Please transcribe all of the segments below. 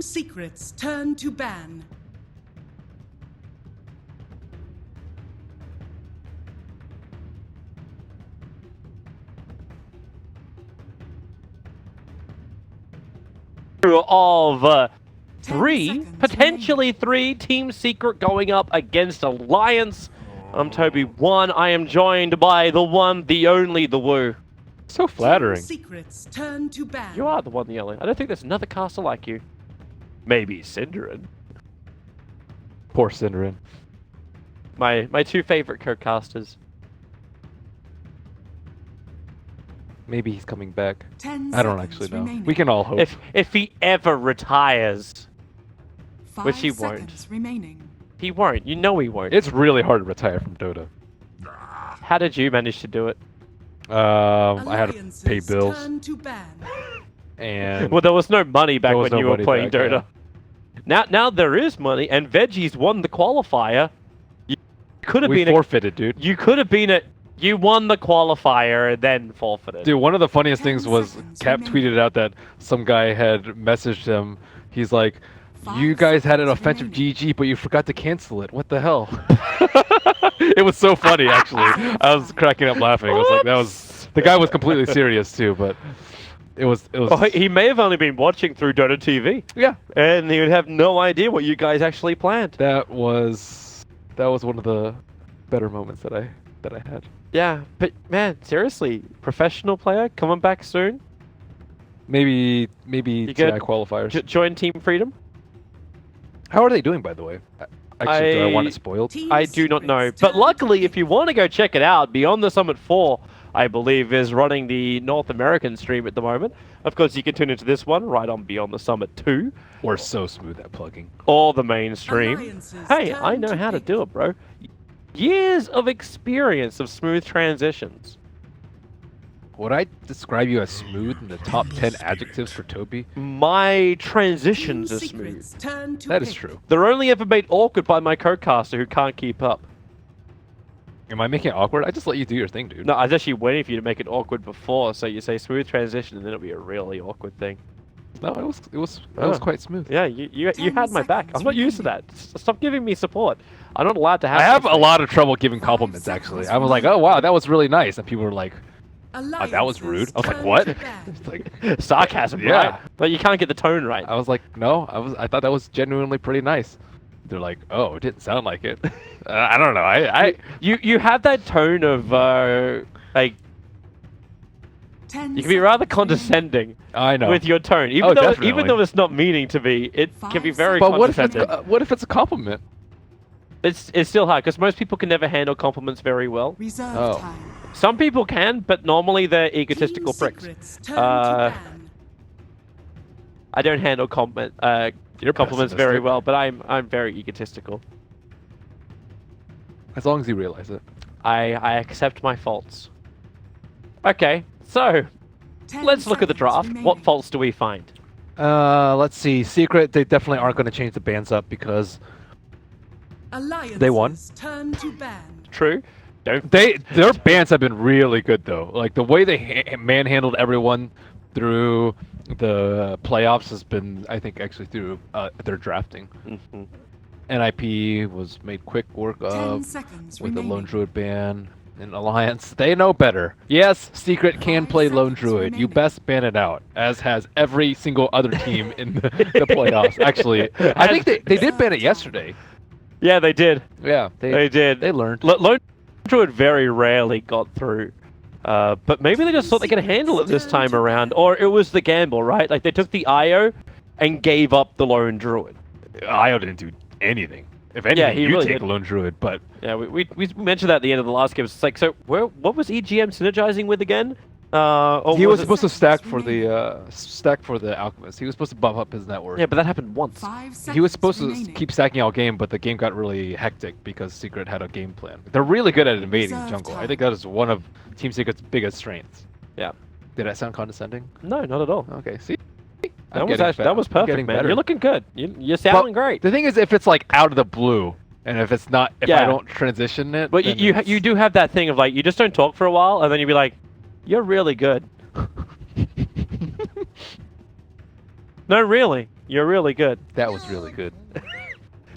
secrets turn to ban. Of potentially three, Team Secret going up against Alliance. I'm Toby1. I am joined by the one, the only, the Woo. So flattering. Secrets turn to ban. You are the one, the only. I don't think there's another caster like you. Maybe Synderin. Poor Synderin. My two favorite co-casters. Maybe he's coming back. 10 I don't seconds actually know. remaining. We can all hope. If he ever retires, 5 which he won't. seconds remaining. He won't. You know he won't. It's really hard to retire from Dota. How did you manage to do it? I had to pay Alliances bills, turn to ban. and Well, there was no money back There was when no you were money playing back, Dota. Now there is money, and Veggies won the qualifier. You could have we been forfeited, dude. You could have been You won the qualifier and then forfeited. Dude, one of the funniest 10 things was seconds Cap remaining. tweeted out that some guy had messaged him. He's like, 5 "You guys had an seconds offensive remaining. GG, but you forgot to cancel it. What the hell?" It was so funny, actually. I was cracking up laughing. I was like, "That was." The guy was completely serious too, but it was. Oh, he may have only been watching through Dota TV. Yeah, And he would have no idea what you guys actually planned. that was one of the better moments that I had. Yeah, but man, seriously, professional player coming back soon. Maybe You TI good? qualifiers. Join Team Freedom. How are they doing, by the way? Actually, do I want it spoiled? Team I do not know. secrets But turn luckily, to if you want to go check it out, Beyond the Summit 4, I believe, is running the North American stream at the moment. Of course, you can tune into this one right on Beyond the Summit 2, We're so smooth at plugging. or the main stream. Alliances Hey, turn I know to how to big. do it, bro. Years of experience of smooth transitions. Would I describe you as smooth in the top 10 adjectives for Toby? My transitions Team are smooth. secrets turn to That is pink. true. They're only ever made awkward by my co-caster who can't keep up. Am I making it awkward? I just let you do your thing, dude. No, I was actually waiting for you to make it awkward before, so you say smooth transition and then it'll be a really awkward thing. No, it was quite smooth. Yeah, you 10 had my back. I'm not used to that. Stop giving me support. I'm not allowed to have I have a something. lot of trouble giving compliments, actually. I was like, oh wow, that was really nice, and people were like, oh, that was rude. I was like, Alliances what? turn to ban. It's like, sarcasm, Yeah. right? But you can't get the tone right. I was like, no, I thought that was genuinely pretty nice. They're like, oh, it didn't sound like it. I don't know. You have that tone of like 10 you can be rather seconds condescending I know. with your tone, Oh, even definitely. though it's not meaning to be. It can be 5 very But what if condescending. it's a compliment? It's still hard because most people can never handle compliments very well. Reserve Oh. time. Some people can, but normally they're egotistical Team pricks. secrets turn Uh, to ban. I don't handle You're compliments very pessimistic. well, but I'm very egotistical. As long as you realize it. I accept my faults. Okay, so 10 let's look at the seconds draft. remaining. What faults do we find? Let's see. Secret, they definitely aren't going to change the bans up because they won. Alliances turn to ban. True. Don't. their bans have been really good though. Like the way they manhandled everyone through the playoffs has been, I think, actually through their drafting. Mhm. NIP was made quick work 10 of seconds with the remaining. Lone Druid ban. And Alliance, they know better. Yes, Secret can 5 play Lone seconds Druid. You remaining. best ban it out, as has every single other team in the playoffs. Actually, I think they did ban it yesterday. Yeah, they did. Yeah, They did. They learned. Lone Druid very rarely got through. But maybe they just thought they could handle it this time around. Or it was the gamble, right? Like they took the IO and gave up the Lone Druid. Io didn't do anything. If anything, Yeah, he you really take did. Lone Druid, but Yeah, we mentioned that at the end of the last game. It's like, so what was EGM synergizing with again? Or he was it- supposed to stack for the Alchemist. He was supposed to buff up his network. Yeah, but that happened once. 5 seconds He was supposed to remaining. keep stacking all game, but the game got really hectic because Secret had a game plan. They're really good at invading the Reserve jungle. I time. think that is one of Team Secret's biggest strengths. Yeah. Did I sound condescending? No, not at all. Okay, see? That was perfect, man. You're looking good. You're sounding great. The thing is, if it's like out of the blue, and if it's not, if I Yeah. don't transition it, But then you it's- do have that thing of like, you just don't talk for a while, and then you'd be like, you're really good. No, really. You're really good. That was really good.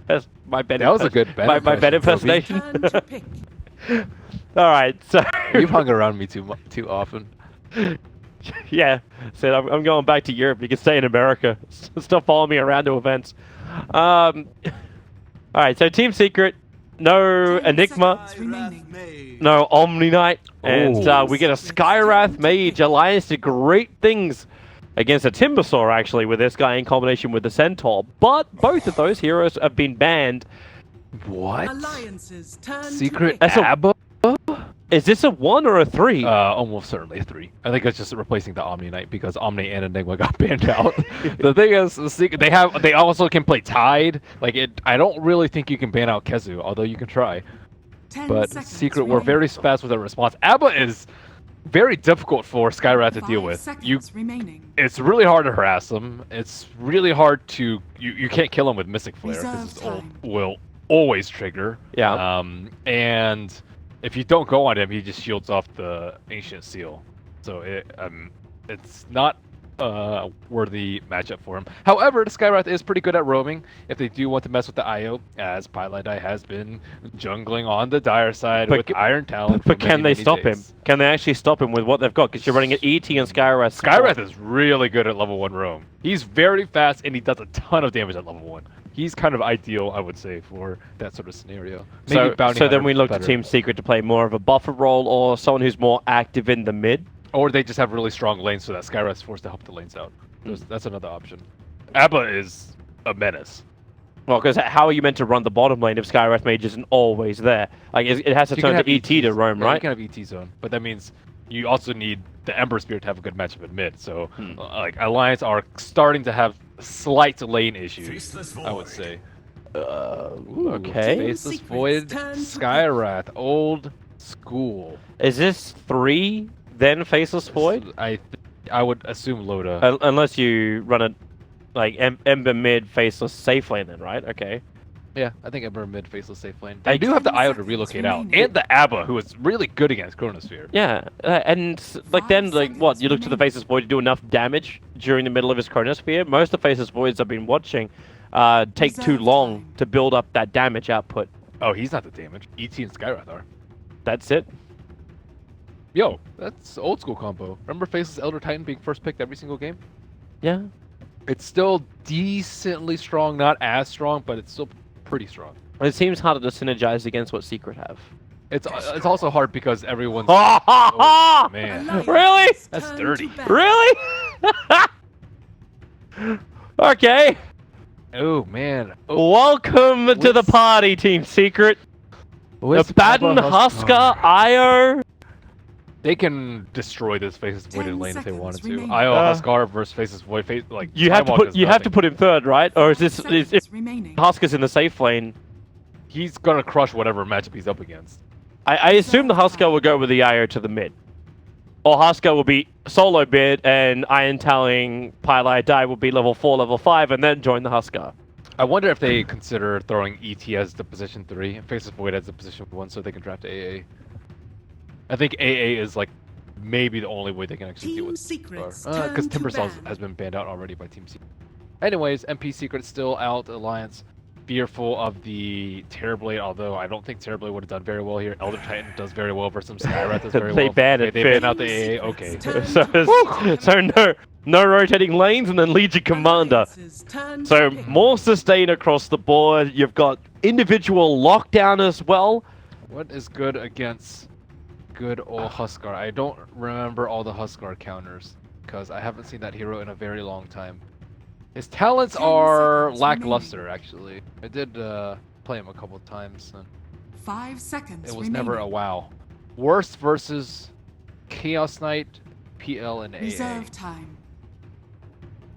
That's my bad. That was a good my bad impersonation. Turn to pick. All right, so You've hung around me too often. yeah, said I'm going back to Europe. You can stay in America. Stop following me around to events. All right, so Team Secret, no 10 Enigma, seconds remaining. no Omni Knight, and Oh. we get a Skywrath Mage. Alliance did great things against a Timbersaw, actually, with this guy in combination with the Centaur. But both of those heroes have been banned. What? Alliances turn Secret to pick. That's a- ABBA? Is this a 1 or a 3? Almost certainly a 3. I think it's just replacing the Omni Knight because Omni and Enigma got banned out. The thing is, they also can play Tide. Like I don't really think you can ban out Kezu, although you can try. 10 But seconds Secret were remaining. very fast with their response. ABBA is very difficult for Skywrath to deal 5 with. seconds remaining. It's really hard to harass him. It's really hard to you can't kill him with Mystic Flare Reserve because his ult time. will always trigger. Yeah. And if you don't go on him, he just shields off the Ancient Seal. So it's not a worthy matchup for him. However, the Skywrath is pretty good at roaming if they do want to mess with the IO, as Pylai has been jungling on the dire side with Iron Talon. But can they stop him? Can they actually stop him with what they've got? Because you're running an ET and Skywrath. Skywrath is really good at level 1 roam. He's very fast and he does a ton of damage at level 1. He's kind of ideal, I would say, for that sort of scenario. Maybe Bounty So then Hunter we look to better. Team Secret to play more of a buffer role or someone who's more active in the mid. Or they just have really strong lanes so that Skywrath's forced to help the lanes out. That's another option. ABBA is a menace. Well, because how are you meant to run the bottom lane if Skywrath Mage isn't always there? Like, it has to You can turn have to ET to ETs. roam, Yeah, right? You can have ET zone, but that means you also need the Ember Spear to have a good matchup in mid. So, like, Alliance are starting to have slight lane issues, I would say. Ooh, Okay. Faceless Secrets Void, turn to Skywrath, old school. Is this 3, then Faceless Void? I would assume Loda. Unless you run it like Ember mid, Faceless safe lane then, right? Okay. Yeah, I think Ember mid faceless safe lane. I do have the IO to relocate out, and the ABBA, who is really good against Chronosphere. Yeah, and like then, 5 like what? seconds You look to the remaining. Faceless Void to do enough damage during the middle of his Chronosphere. Most of the Faceless Voids I've been watching take too Reserve long time. to build up that damage output. Oh, he's not the damage. ET and Skywrath are. That's it. Yo, that's old school combo. Remember Faceless Elder Titan being first picked every single game? Yeah. It's still decently strong, not as strong, but it's still pretty strong. It seems harder to synergize against what Secret have. It's also hard because everyone's. Oh, Man, Alliance Really? That's turn dirty. to back. Really? Okay. oh man. Oh, Welcome to the What's- party, Team Secret. The Baden Husker IO. They can destroy this Faceless Void 10 in lane if they seconds wanted to. remaining. IO Uh, Huskar versus Faceless Void. Like You have to Timewalk put is you have to nothing. put him third, right? Or is this 5 if seconds remaining. Husker's in the safe lane? He's gonna crush whatever matchup he's up against. I assume the Husker will go with the IO to the mid. Or Husker will be solo mid and Iron Talling Pylai Die will be level 4, level 5, and then join the Husker. I wonder if they consider throwing ET as the position 3 and Faceless Void as the position 1 so they can draft AA. I think AA is like maybe the only way they can actually deal Team with Secrets because turn to Timbersaw ban. has been banned out already by Team Secret. Anyways, MP Secret still out. Alliance fearful of the Terrorblade, although I don't think Terrorblade would have done very well here. Elder Titan does very well versus Skywrath does very They well. banned it, They Finn. banned out the AA. Okay. So no rotating lanes and then Legion Commander. Alliances turn to So pick. more sustain across the board. You've got individual lockdown as well. What is good against good old Huskar? I don't remember all the Huskar counters because I haven't seen that hero in a very long time. His talents 10 are seconds lackluster, actually. I did play him a couple of times, and 5 seconds it was remaining. never a wow. Worst versus Chaos Knight, PL, and AA. Reserve time.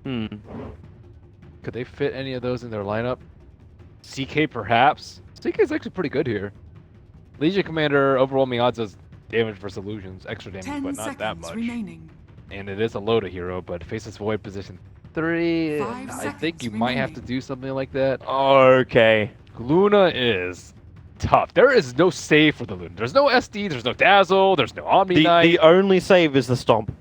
Could they fit any of those in their lineup? CK perhaps? CK is actually pretty good here. Legion Commander, overwhelming odds does damage versus illusions, extra damage, 10 but not that seconds much. remaining. And it is a Loda hero, but Faceless Void position 3. 5 I think seconds you might have to remaining. do something like that. Okay. Luna is tough. There is no save for the Luna. There's no SD, there's no Dazzle, there's no Omni The Knight. only save is the stomp.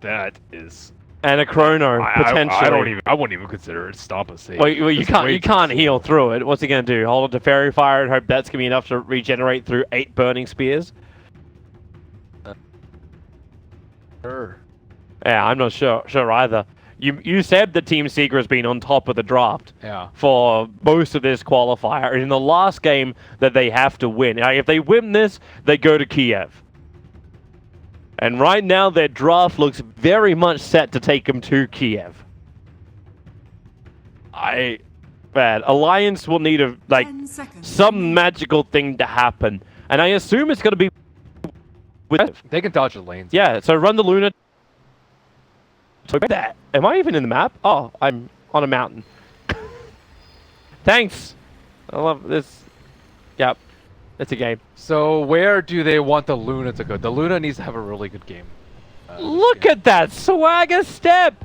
That is and a Chrono potentially. I wouldn't even consider it stop a save. Well, you can't heal through it. What's he gonna do? Hold on to Fairy Fire and hope that's gonna be enough to regenerate through 8 burning spears? Sure. Yeah, I'm not sure either. You said the Team Seeker has been on top of the draft for most of this qualifier. In the last game that they have to win, if they win this, they go to Kiev. And right now, their draft looks very much set to take them to Kiev. Alliance will need some magical thing to happen, and I assume it's going to be with. They can dodge the lanes. Yeah, so run the Luna. So that. Am I even in the map? Oh, I'm on a mountain. Thanks. I love this. Yep. It's a game. So where do they want the Luna to go? The Luna needs to have a really good game. Look at that swagger step.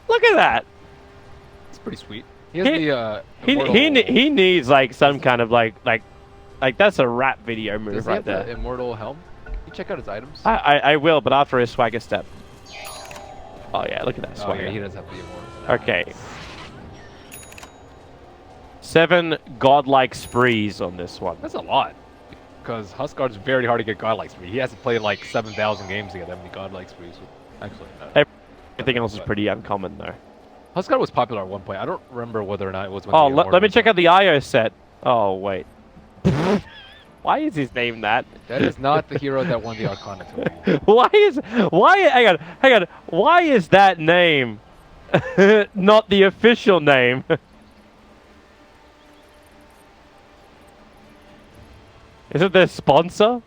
Look at that. It's pretty sweet. He has he needs like some kind of like that's a rap video move right there. The immortal helm. You check out his items. I will, but after his swagger step. Oh yeah, look at that swagger. Oh, yeah, he does have the immortal. Okay. 7 godlike sprees on this one. That's a lot. Because Huskard's very hard to get godlike spree. He has to play like 7,000 games to get that many godlike sprees. Actually, no. Everything else is pretty uncommon though. Huskard was popular at one point. I don't remember whether or not it was when let me check out the IO set. Oh wait. Why is his name that? That is not the hero that won the Arcana Toby. Hang on. Why is that name not the official name? Is it their sponsor?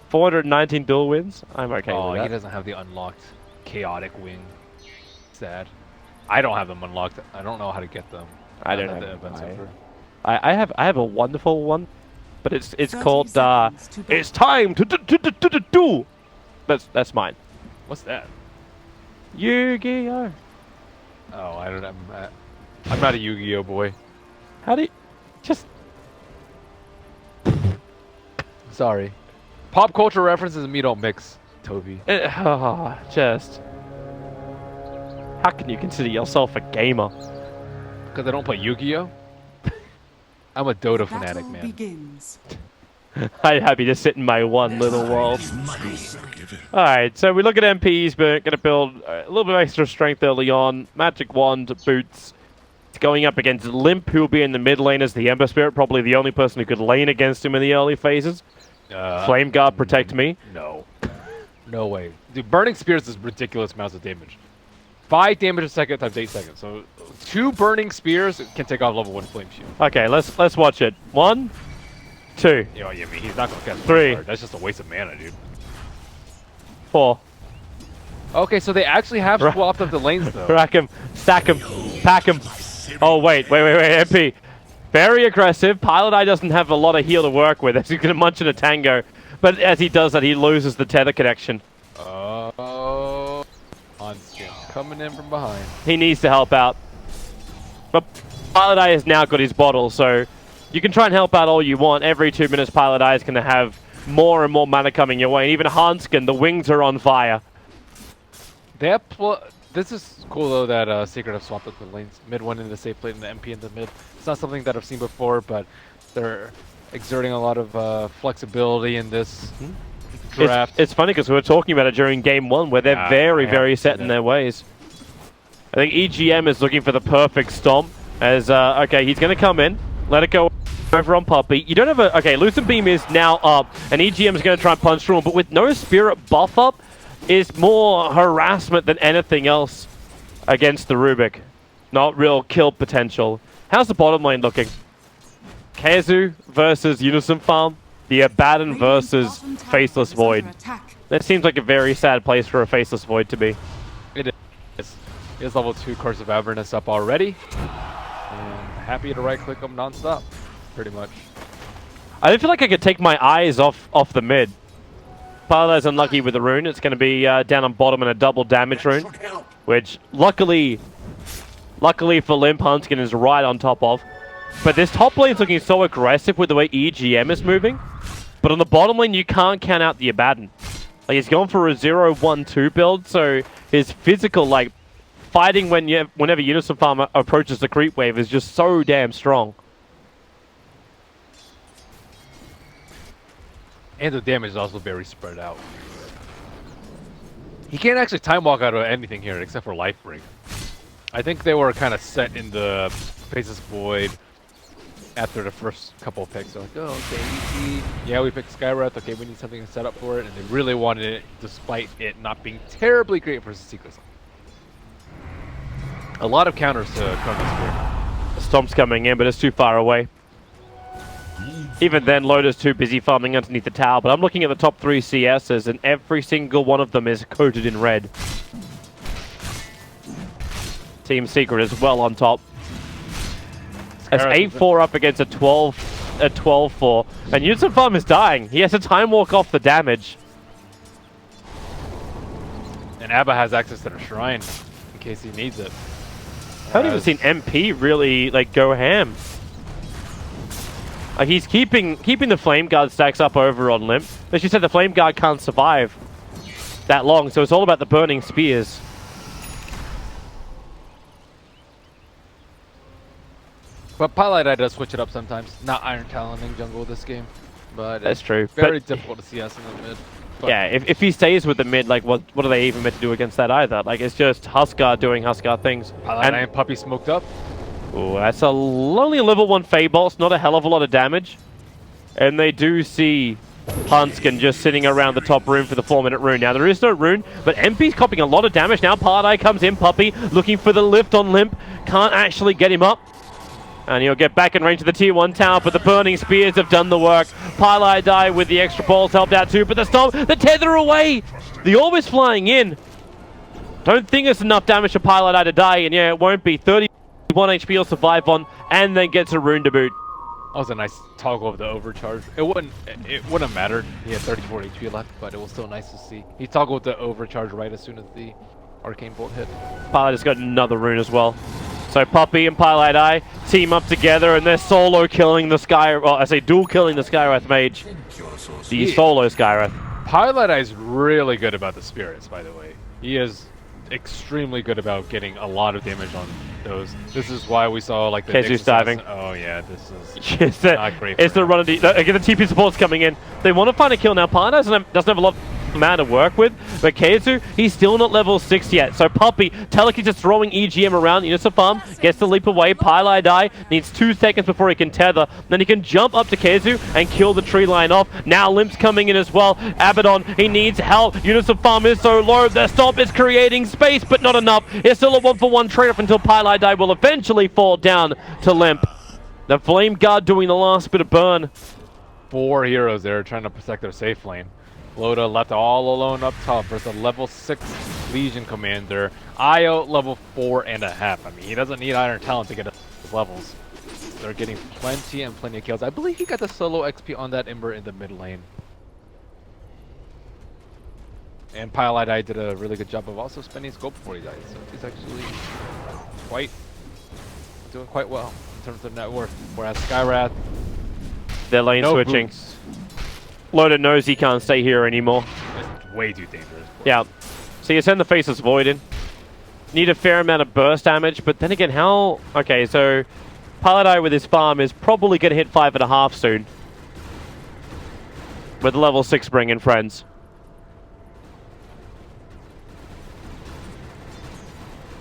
419 duel wins? I'm okay with that. He doesn't have the unlocked chaotic wing. Sad. I don't have them unlocked. I don't know how to get them. I don't know. I have a wonderful one, but it's called it's time to do. That's mine. What's that? Yu-Gi-Oh. Oh, I don't know. I'm not a Yu-Gi-Oh boy. How do you just? Sorry. Pop culture references and me don't mix, Toby. Just. How can you consider yourself a gamer? Because I don't play Yu-Gi-Oh? I'm a Dota fanatic, man. Begins. I'm happy to sit in my one little world. Alright, so we look at MPs, but going to build a little bit of extra strength early on. Magic Wand, boots. It's going up against Limp, who will be in the mid lane as the Ember Spirit. Probably the only person who could lane against him in the early phases. Flame Guard, protect me. No. No way. Dude, Burning Spears is ridiculous amounts of damage. 5 damage a second times 8 seconds. So 2 Burning Spears can take off level 1 Flame Shield. Okay, let's watch it. 1, 2. You know, I mean, he's not going to catch 3. That's just a waste of mana, dude. 4. Okay, so they actually have swapped up the lanes, though. Rack him, stack him, pack him. Oh, wait, MP. Very aggressive. Pilot Eye doesn't have a lot of heal to work with, as he's going to munch in a tango. But as he does that, he loses the tether connection. Oh, Onskin coming in from behind. He needs to help out. But Pilot Eye has now got his bottle, so you can try and help out all you want. Every 2 minutes, Pilot Eye is going to have more and more mana coming your way. And even Hanskin, the wings are on fire. This is cool, though, that Secret have swapped up the lanes. Mid one in the safe plate and the MP in the mid. It's not something that I've seen before, but they're exerting a lot of flexibility in this draft. It's funny because we were talking about it during game 1, where they're very set in their ways. I think EGM is looking for the perfect stomp. As okay, he's going to come in, let it go over on Puppy. You don't have a Lucent Beam is now up, and EGM is going to try and punch through him, but with no Spirit buff up, is more harassment than anything else against the Rubik. Not real kill potential. How's the bottom lane looking? Kazu versus Unison Farm. The Abaddon versus Faceless Void. That seems like a very sad place for a Faceless Void to be. It is. He has level 2 Curse of Avernus up already. And happy to right-click him non-stop, pretty much. I don't feel like I could take my eyes off the mid. Pilot's unlucky with the rune. It's going to be down on bottom in a double damage rune, which luckily for Limp, Huntskin is right on top of. But this top lane's looking so aggressive with the way EGM is moving. But on the bottom lane, you can't count out the Abaddon. Like, he's gone for a 0-1-2 build, so his physical, like, fighting whenever Unison Farm approaches the creep wave is just so damn strong. And the damage is also very spread out. He can't actually time walk out of anything here except for life break. I think they were kind of set in the Faceless Void after the first couple of picks. They're like, oh, okay, yeah, we picked Skywrath. Okay, we need something to set up for it. And they really wanted it, despite it not being terribly great versus Secret. A lot of counters to Chronos here. The Stomp's coming in, but it's too far away. Even then, Loda's too busy farming underneath the tower, but I'm looking at the top 3 CSs, and every single one of them is coated in red. Team Secret is well on top. It's 8-4 up against a 12-4, and Unison Farm is dying. He has to time walk off the damage. And Abba has access to the shrine in case he needs it. I haven't even seen MP really like go ham. He's keeping the Flame Guard stacks up over on Limp. As you said, the Flame Guard can't survive that long, so it's all about the burning spears. But Pilot Eye does switch it up sometimes. Not Iron Taloning jungle this game, but That's true. Very difficult to CS in the mid. But yeah, if he stays with the mid, like what are they even meant to do against that either? Like, it's just Huskar doing Huskar things. Pilot Eye and Puppey smoked up. Ooh, that's only a level 1 Fey Bolt's not a hell of a lot of damage. And they do see Punskin just sitting around the top room for the 4-minute rune. Now, there is no rune, but MP's copying a lot of damage. Now, Pilot Eye comes in, Puppey looking for the lift on Limp. Can't actually get him up. And he'll get back in range of the tier 1 tower, but the burning spears have done the work. Pilot Eye with the extra balls helped out too, but the Stomp, the tether away! The orb is flying in. Don't think it's enough damage for Pilot Eye to die, and yeah, it won't be. 31 HP he'll survive on, and then gets a rune to boot. That was a nice toggle of the overcharge. It wouldn't have mattered. He had 34 HP left, but it was still nice to see. He toggled the overcharge right as soon as the Arcane Bolt hit. Pilot has got another rune as well. So Puppey and Pilot Eye team up together, and they're solo killing the Sky. Well, I say dual killing the Skywrath Mage. The solo Skywrath. Pilot Eye is really good about the spirits, by the way. He is extremely good about getting a lot of damage on those. This is why we saw like the Kezu's diving. Oh yeah, this is not great. It's the run of the again. The TP support's coming in. They want to find a kill now. Pilot doesn't have a lot of man to work with, but Kezu, he's still not level 6 yet. So Puppey, Teleki's just throwing EGM around. Unison Farm gets the leap away. Pilot Eye needs 2 seconds before he can tether. Then he can jump up to Kezu and kill the tree line off. Now Limp's coming in as well. Abaddon, he needs help. Unison Farm is so low. The Stomp is creating space, but not enough. It's still a 1-for-1 trade-off until Pilot Eye will eventually fall down to Limp. The Flame Guard doing the last bit of burn. 4 heroes there trying to protect their safe lane. Loda left all alone up top versus a level 6 Legion Commander. IO level 4.5. I mean, he doesn't need Iron Talent to get his levels. They're getting plenty and plenty of kills. I believe he got the solo XP on that Ember in the mid lane. And Pilot Eye did a really good job of also spending scope before he died. So he's actually doing quite well in terms of net worth. Whereas Skywrath, They're lane switching. Boots. Loda knows he can't stay here anymore. It's way too dangerous. Yeah. So you send the Faceless Void in. Need a fair amount of burst damage, but then again, how... Okay, so Pilot Eye with his farm is probably going to hit 5.5 soon. With level 6 bringing friends.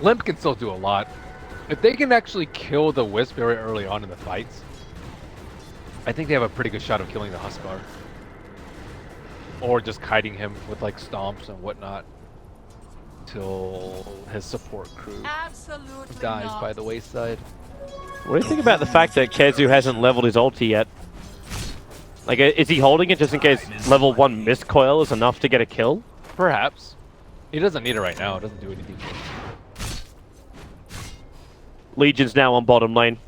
Limp can still do a lot. If they can actually kill the Wisp very early on in the fights, I think they have a pretty good shot of killing the Huskar. Or just kiting him with like stomps and whatnot till his support crew dies by the wayside. What do you think about the fact that Kezu hasn't leveled his ulti yet? Like, is he holding it just in case level 1 Mist Coil is enough to get a kill? Perhaps. He doesn't need it right now. It doesn't do anything for him. Legion's now on bottom lane.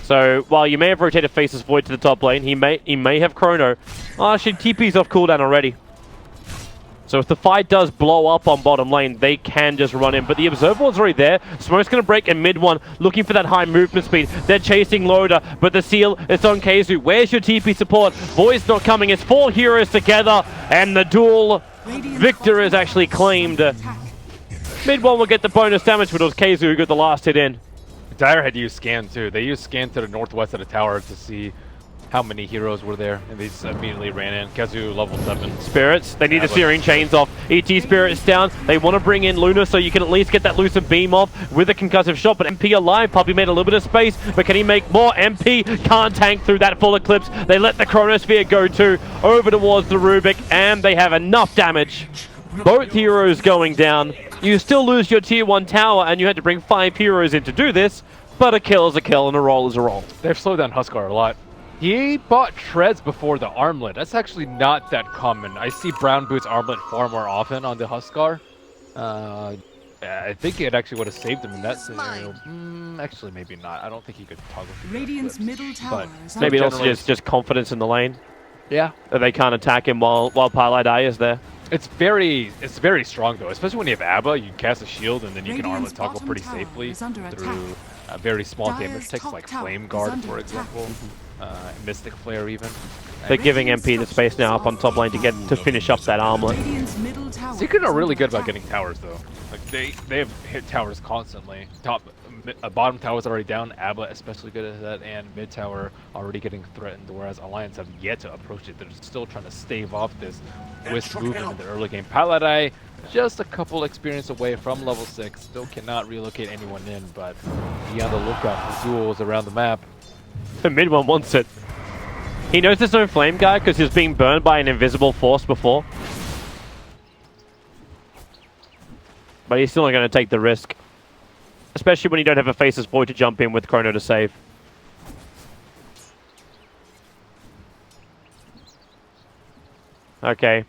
So while you may have rotated Faceless Void to the top lane, he may have Chrono. Oh, actually, TP's off cooldown already. So if the fight does blow up on bottom lane, they can just run in. But the Observer was already there. Smoke's going to break in mid one, looking for that high movement speed. They're chasing Loda, but the seal is on Keizu. Where's your TP support? Void's not coming. It's 4 heroes together, and the duel victor is actually claimed. Mid one will get the bonus damage, but it was Keizu who got the last hit in. Dire had used scan too. They used scan to the northwest of the tower to see how many heroes were there, and they just immediately ran in. Keizu level 7. Spirits, they need the Searing Chains off. ET Spirits down. They want to bring in Luna so you can at least get that Lucid Beam off with a concussive shot, but MP alive. Puppey made a little bit of space, but can he make more? MP can't tank through that full Eclipse. They let the Chronosphere go too, over towards the Rubik, and they have enough damage. Both heroes going down. You still lose your tier 1 tower, and you had to bring 5 heroes in to do this, but a kill is a kill and a roll is a roll. They've slowed down Huskar a lot. He bought treads before the armlet. That's actually not that common. I see Brown Boots armlet far more often on the Huskar. I think it actually would have saved him in that scenario. Actually, maybe not. I don't think he could toggle through Radiant's middle tower is Maybe also generally just confidence in the lane. Yeah. That they can't attack him while Palai is there. It's very strong though, especially when you have Abba. You cast a shield and then you can armlet Radiant's toggle bottom pretty tower safely is under through attack. very small Dire's damage takes top like tower Flame is Guard, under for attack. example. Mystic Flare even. They're giving MP the space now up on top lane to finish up that armlet. Radiant's middle tower Secret are is really under good about attack. getting towers though. Like they have hit towers constantly. Bottom tower's already down. Abba especially good at that, and mid tower already getting threatened. Whereas Alliance have yet to approach it. They're still trying to stave off this Wisp movement in the early game. Paladai just a couple experience away from level 6. Still cannot relocate anyone in, but be on the lookout for duels around the map. The mid one wants it. He knows there's no flame guy because he was being burned by an invisible force before. But he's still not going to take the risk. Especially when you don't have a Faceless Void to jump in with Chrono to save. Okay.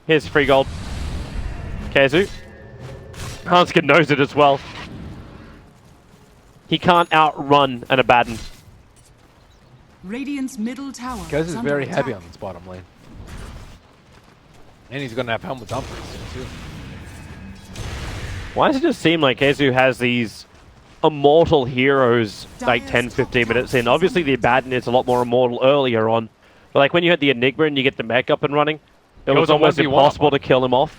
Here's free gold. Keizu. Hanskin knows it as well. He can't outrun an Abaddon. Radiant's middle tower Keizu is is under very attack. heavy on this bottom lane. And he's going to have helmets on pretty soon too. Why does it just seem like Keizu has these immortal heroes like 10-15 minutes in? Obviously the Abaddon is a lot more immortal earlier on. But like when you had the Enigma and you get the mech up and running, it was almost impossible to kill him off.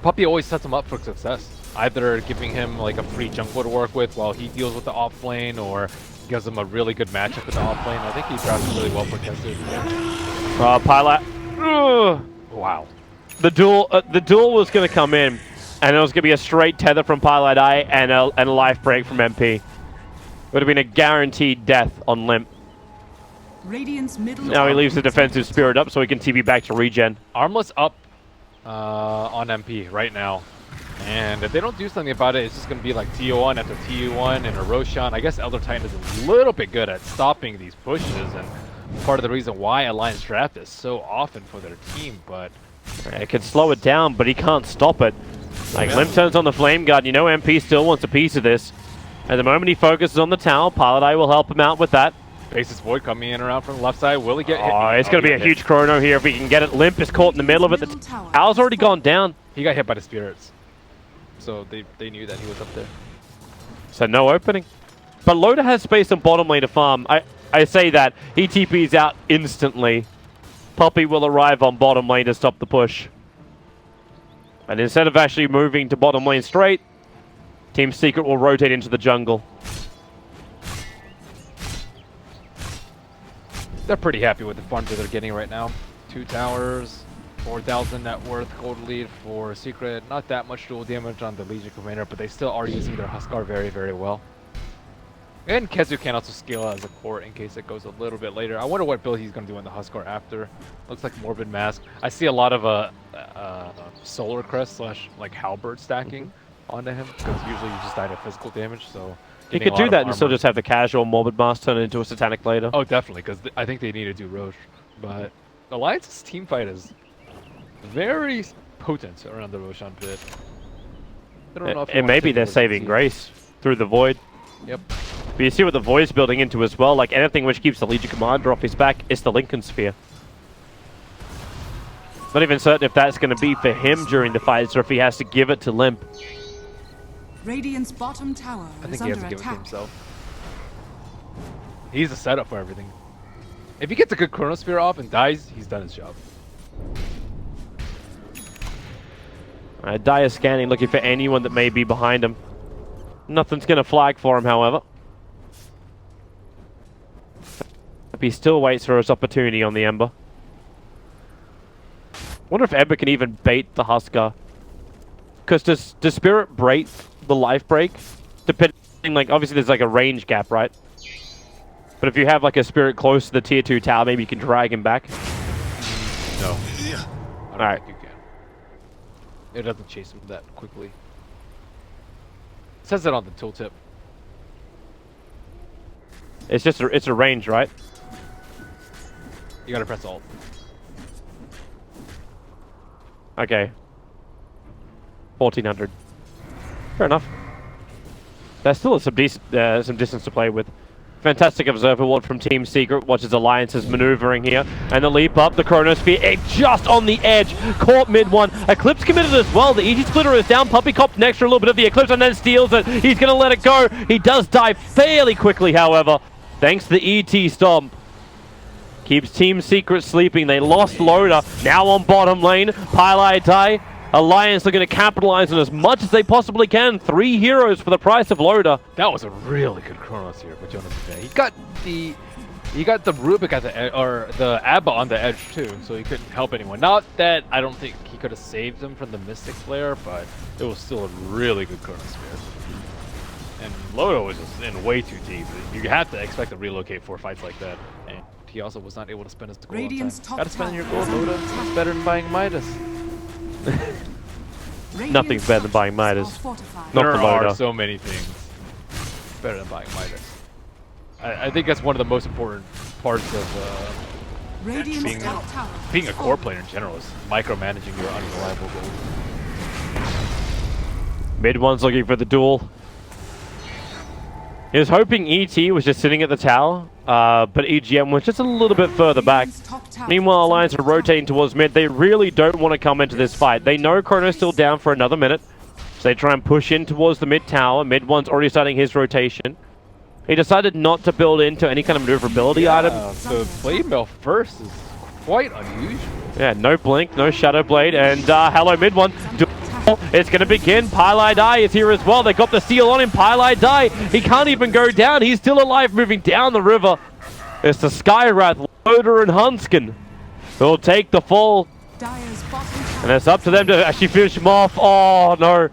Puppey always sets him up for success. Either giving him like a free jungle to work with while he deals with the off lane, or gives him a really good matchup with the off lane. I think he drafts really well protected. Pilot. Wow. The duel was going to come in, and it was going to be a straight tether from Pilot Eye and a life break from MP. Would have been a guaranteed death on Limp. Radiant's middle Now he tower leaves the is under defensive spirit up so he can TP back to regen. Armlet's up on MP right now. And if they don't do something about it, it's just going to be like TO1 after TO1 and a Roshan. I guess Elder Titan is a little bit good at stopping these pushes, and part of the reason why Alliance draft is so often for their team, but... It can slow it down, but he can't stop it. Like, Limp turns on the Flame Guard. You know MP still wants a piece of this. At the moment he focuses on the tower, Pilot Eye will help him out with that. Faceless Void coming in around from the left side. Will he get hit? Oh, it's going to be a huge chrono here if we can get it. Limp is caught in the middle of it. The Owl's already gone down. He got hit by the spirits. So they knew that he was up there. So no opening. But Loda has space on bottom lane to farm. I say that. He TP's out instantly. Puppey will arrive on bottom lane to stop the push. And instead of actually moving to bottom lane straight, Team Secret will rotate into the jungle. They're pretty happy with the farms that they're getting right now. 2 towers, 4,000 net worth, gold lead for Secret. Not that much dual damage on the Legion Commander, but they still are using their Huskar very, very well. And Keizu can also scale as a core in case it goes a little bit later. I wonder what build he's going to do in the Huskar after. Looks like Morbid Mask. I see a lot of Solar Crest slash like Halberd stacking onto him, because usually you just die to physical damage, so... You could do that and still just have the casual Morbid Mask turn into a Satanic later. Oh, definitely, because I think they need to do Roche. But Alliance's team fight is very potent around the Roshan pit. I don't know if It may be their saving grace through the Void. Yep. But you see what the Void's building into as well. Like anything which keeps the Legion Commander off his back is the Lincoln Sphere. Not even certain if that's going to be for him during the fights or if he has to give it to Limp. Radiant's bottom tower I is think he has under to give it to attack. himself. He's the setup for everything. If he gets a good Chronosphere off and dies, he's done his job. Dire scanning, looking for anyone that may be behind him. Nothing's going to flag for him, however. He still waits for his opportunity on the Ember. Wonder if Ember can even bait the Husker. Because does Spirit break the life break? Depending, like, obviously there's like a range gap, right? But if you have like a Spirit close to the tier 2 tower, maybe you can drag him back. No. I don't Alright. think you can. It doesn't chase him that quickly. It says that on the tooltip. It's just it's a range, right? You gotta press alt. Okay. 1400. Fair enough. There's still some decent, some distance to play with. Fantastic observer ward from Team Secret. Watches Alliance's maneuvering here. And the leap up, the Chronosphere, it just on the edge. Caught mid one. Eclipse committed as well. The EG Splitter is down. Puppy copped an extra little bit of the Eclipse and then steals it. He's going to let it go. He does die fairly quickly, however. Thanks to the ET stomp. Keeps Team Secret sleeping. They lost Loader. Now on bottom lane. Pylai die. Alliance are going to capitalize on as much as they possibly can. 3 heroes for the price of Loader. That was a really good Chronos here by Jonas today. He got the Rubik at the edge, or the Abba on the edge too, so he couldn't help anyone. Not that I don't think he could have saved them from the Mystic Flare, but it was still a really good Chronosphere. And Loader was just in way too deep. You have to expect to relocate for fights like that. And he also was not able to spend his gold on time. Gotta spend your gold, Loader. It's better than buying Midas. Nothing's better than buying Midas. Not There for are Loader. so many things better than buying Midas. I think that's one of the most important parts of being a core player in general is micromanaging your unreliable gold. Mid one's looking for the duel. He was hoping ET was just sitting at the tower, but EGM was just a little bit further back. Meanwhile, Alliance are rotating towards mid. They really don't want to come into this fight. They know Chrono's still down for another minute, so they try and push in towards the mid tower. Mid one's already starting his rotation. He decided not to build into any kind of maneuverability item. The blade mail first is quite unusual. Yeah, no blink, no shadow blade, and hello mid one. It's going to begin. Pylai Die is here as well. They got the seal on him. Pylai Die. He can't even go down. He's still alive moving down the river. It's the Skywrath, Loader, and Hunskin who'll take the fall. And it's up to them to actually finish him off. Oh, no.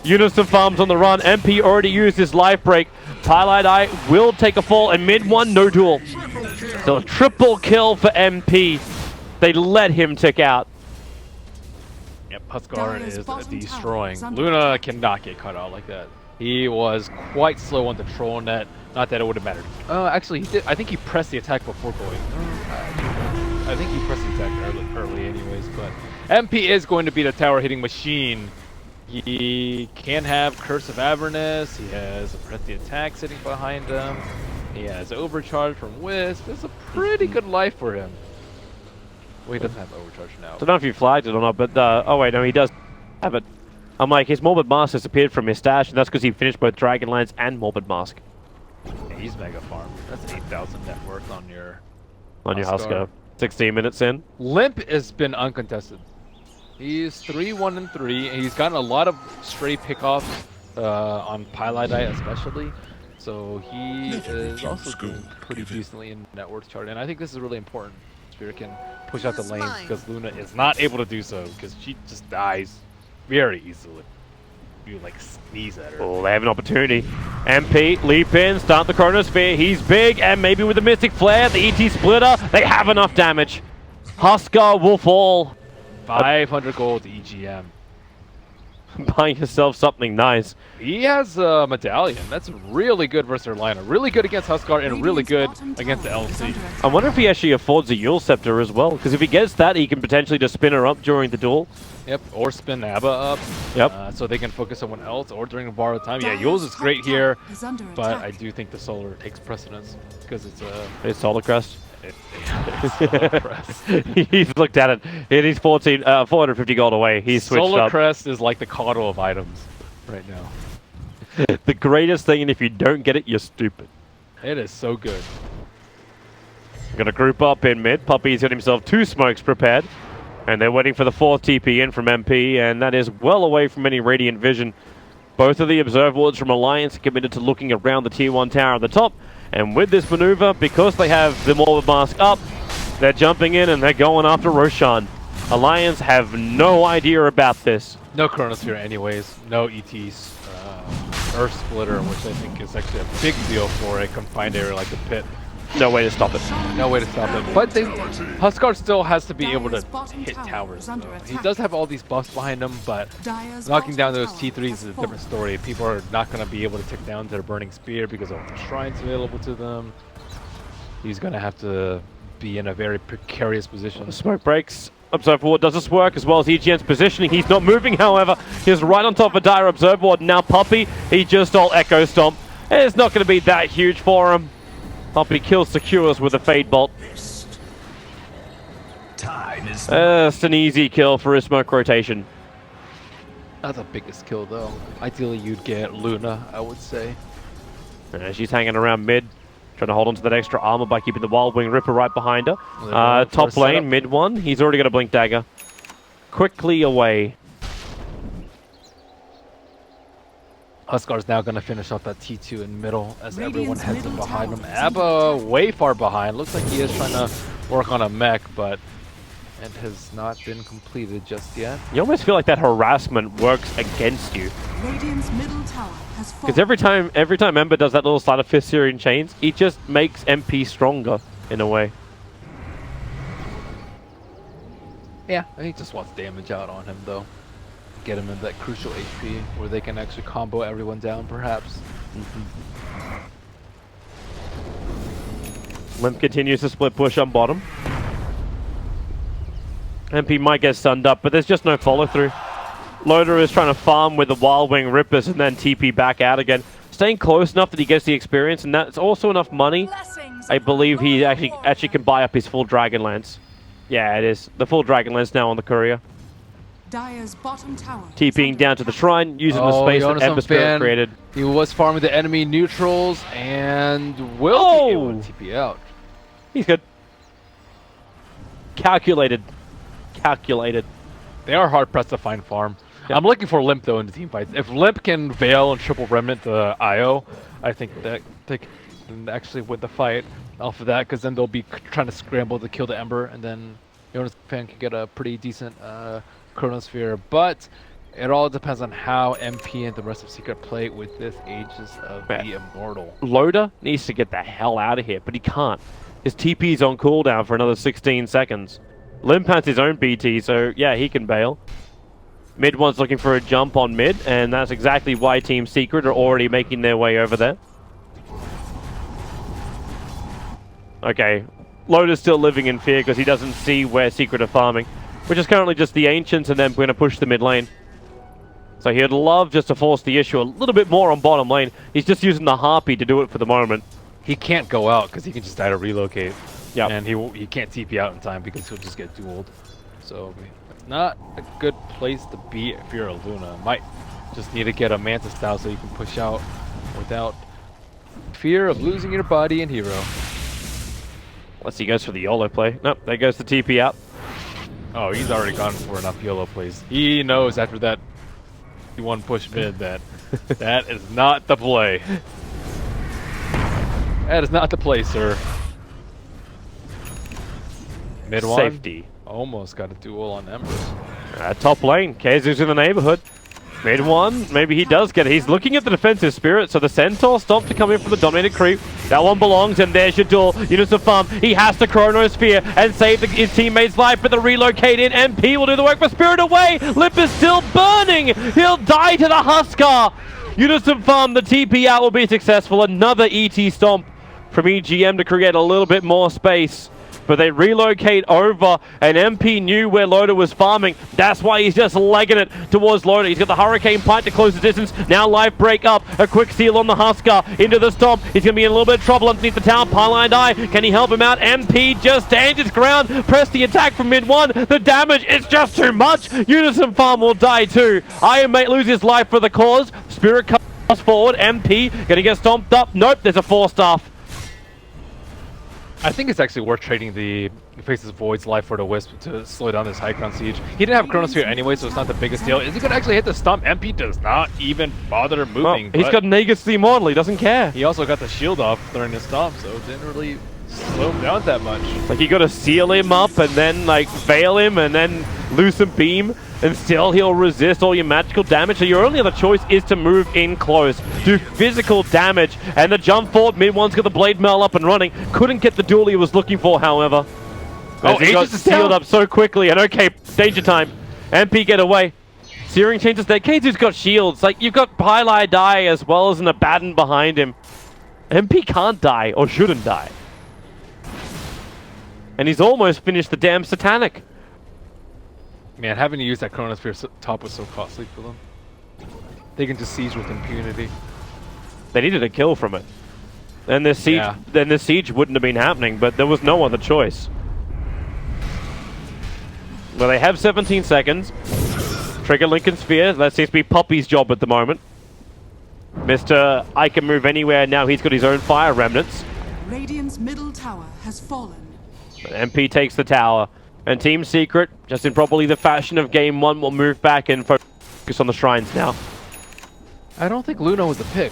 Unison farms on the run. MP already used his life break. Pylai Die will take a fall, and mid one, no duel. So a triple kill for MP. They let him tick out. Yep, Huskar is destroying. Luna cannot get cut out like that. He was quite slow on the troll net. Not that it would have mattered. Actually, he did. I think he pressed the attack before going. I think he pressed the attack early anyways, but MP is going to be the tower hitting machine. He can have Curse of Avernus. He has a press the attack sitting behind him. He has Overcharge from Wisp. It's a pretty good life for him. Well, he doesn't have Overcharge now. Don't know if you flagged it or not, but oh wait, no, he does have it. I'm like, his Morbid Mask disappeared from his stash, and that's because he finished both Dragonlance and Morbid Mask. Yeah, he's mega farm. That's 8,000 net worth on your Husker. 16 minutes in. Limp has been uncontested. He's 3-1-3, and he's gotten a lot of stray pickoffs on Pylai Die especially. So he is also doing pretty decently in net worth chart, and I think this is really important. Spirit can push out the lanes because Luna is not able to do so because she just dies very easily. You like sneeze at her. Oh, they have an opportunity. MP, leap in, start the Chronosphere. He's big, and maybe with the Mystic Flare, the ET Splitter, they have enough damage. Husker will fall. 500 gold to EGM. Buying yourself something nice. He has a medallion. That's really good versus their lineup. Really good against Huskar and really good against the LC. I wonder if he actually affords a Yule Scepter as well, because if he gets that, he can potentially just spin her up during the duel. Yep, or spin Abba up. Yep. So they can focus someone else, or during a borrowed time. Yeah, Yule's is great here, but I do think the Solar takes precedence because it's a... It's Solar Crest. He's looked at it. And he's 450 gold away. He's switched Solar up. Crest is like the coddle of items right now. The greatest thing, and if you don't get it, you're stupid. It is so good. Gonna group up in mid. Puppy's got himself 2 smokes prepared. And they're waiting for the 4th TP in from MP, and that is well away from any Radiant vision. Both of the Observe Wards from Alliance are committed to looking around the Tier 1 tower at the top. And with this maneuver, because they have the Morbid Mask up, they're jumping in and they're going after Roshan. Alliance have no idea about this. No Chronosphere anyways, no ETs, Earth Splitter, which I think is actually a big deal for a confined area like the pit. No way to stop it. No way to stop it. But Huskar still has to be able to hit towers. He does have all these buffs behind him, but knocking down those T3s is a different story. People are not going to be able to take down their Burning Spear because of the shrines available to them. He's going to have to be in a very precarious position. Smoke breaks. Observe Ward, does this work as well as EGN's positioning? He's not moving, however. He's right on top of Dire Observe Ward. Now Puppy, he just all Echo Stomp. And it's not going to be that huge for him. Puppy kills Secures with a Fade Bolt. It's an easy kill for his smoke rotation. That's the biggest kill though. Ideally you'd get Luna, I would say. She's hanging around mid, trying to hold on to that extra armor by keeping the Wild Wing Ripper right behind her. Top lane, mid one. He's already got a Blink Dagger. Quickly away. Huskar's now going to finish off that T2 in middle as everyone heads in behind him. Abba way far behind. Looks like he is trying to work on a mech, but it has not been completed just yet. You almost feel like that harassment works against you. Radiant's middle tower has fallen. Because every time Ember does that little sleight of fist Syrian chains, it just makes MP stronger in a way. Yeah, he just wants damage out on him though. Get him in that crucial HP where they can actually combo everyone down perhaps. Limp continues to split push on bottom. MP might get stunned up, but there's just no follow through. Loader is trying to farm with the Wild Wing Rippers and then TP back out again. Staying close enough that he gets the experience, and that's also enough money. I believe he actually can buy up his full Dragonlance. Yeah, it is. The full Dragonlance now on the courier. Dire's bottom tower. TPing down to the shrine, using the space that Ember Spirit created. He was farming the enemy neutrals and will be able to TP out. He's good. Calculated. Calculated. They are hard pressed to find farm. Yep. I'm looking for Limp though in the team fights. If Limp can Veil and triple Remnant the IO, I think that they can actually win the fight off of that, because then they'll be trying to scramble to kill the Ember, and then Jonas Fan can get a pretty decent Chronosphere. But it all depends on how MP and the rest of Secret play with this Aegis of the Immortal. Loader needs to get the hell out of here, but he can't. His TP's on cooldown for another 16 seconds. Limp has his own BT, so yeah, he can bail. Mid one's looking for a jump on mid, and that's exactly why Team Secret are already making their way over there. Okay, Loader's still living in fear because he doesn't see where Secret are farming, which is currently just the Ancients, and then we're going to push the mid lane. So he'd love just to force the issue a little bit more on bottom lane. He's just using the Harpy to do it for the moment. He can't go out because he can just die to relocate. Yeah, and he can't TP out in time because he'll just get dueled. So it's not a good place to be if you're a Luna. Might just need to get a Mantis style so you can push out without fear of losing your body and hero. Unless he goes for the YOLO play. Nope, there goes the TP out. Oh, he's already gone for enough YOLO plays. He knows after that one push mid that that is not the play. That is not the play, sir. Mid one. Safety. Almost got a duel on Embers. Top lane, Kazu's in the neighborhood. Mid one, maybe he does get it. He's looking at the defensive spirit, so the Centaur stopped to come in from the dominated creep. That one belongs, and there's your duel. Units of farm. He has to Chronosphere and save his teammate's life, but the relocate in. MP will do the work for Spirit away. Lip is still burning. He'll die to the Huskar. Units of farm, the TP out will be successful. Another ET stomp from EGM to create a little bit more space. but they relocate over, and MP knew where Loda was farming. That's why he's just legging it towards Loda. He's got the Hurricane Pint to close the distance. Now life break up. A quick steal on the Husker into the Stomp. He's going to be in a little bit of trouble underneath the tower. Pylon die. Can he help him out? MP just stands his ground. Press the attack from mid one. The damage is just too much. Unison Farm will die too. Iron Mate loses his life for the cause. Spirit comes forward. MP going to get stomped up. Nope, there's a 4-staff. I think it's actually worth trading the Faces Void's life for the Wisp to slow down this high ground siege. He didn't have Chronosphere anyway, so it's not the biggest deal. Is he going to actually hit the stump? MP does not even bother moving. Well, he's got Negus Immortal. He doesn't care. He also got the shield off during the stomp, so it didn't really slow him down that much. Like, you got to seal him up and then, like, veil him and then lose some beam, and still he'll resist all your magical damage. So your only other choice is to move in close, do physical damage, and the jump forward. Mid one's got the blade mail up and running. Couldn't get the duel he was looking for, however. Oh, he got sealed up so quickly, and okay, danger time. MP get away. Searing changes that. K2's got shields. Like, you've got Pylai die as well as an Abaddon behind him. MP can't die, or shouldn't die. And he's almost finished the damn Satanic. Man, having to use that Chronosphere top was so costly for them. They can just siege with impunity. They needed a kill from it. And this siege, then this siege wouldn't have been happening, but there was no other choice. Well, they have 17 seconds. Trigger Lincoln Sphere. That seems to be Poppy's job at the moment. Mr. I can move anywhere now. He's got his own fire remnants. Radiant's middle tower has fallen. But MP takes the tower. And Team Secret, just in probably the fashion of Game 1, will move back and focus on the shrines now. I don't think Luna was the pick.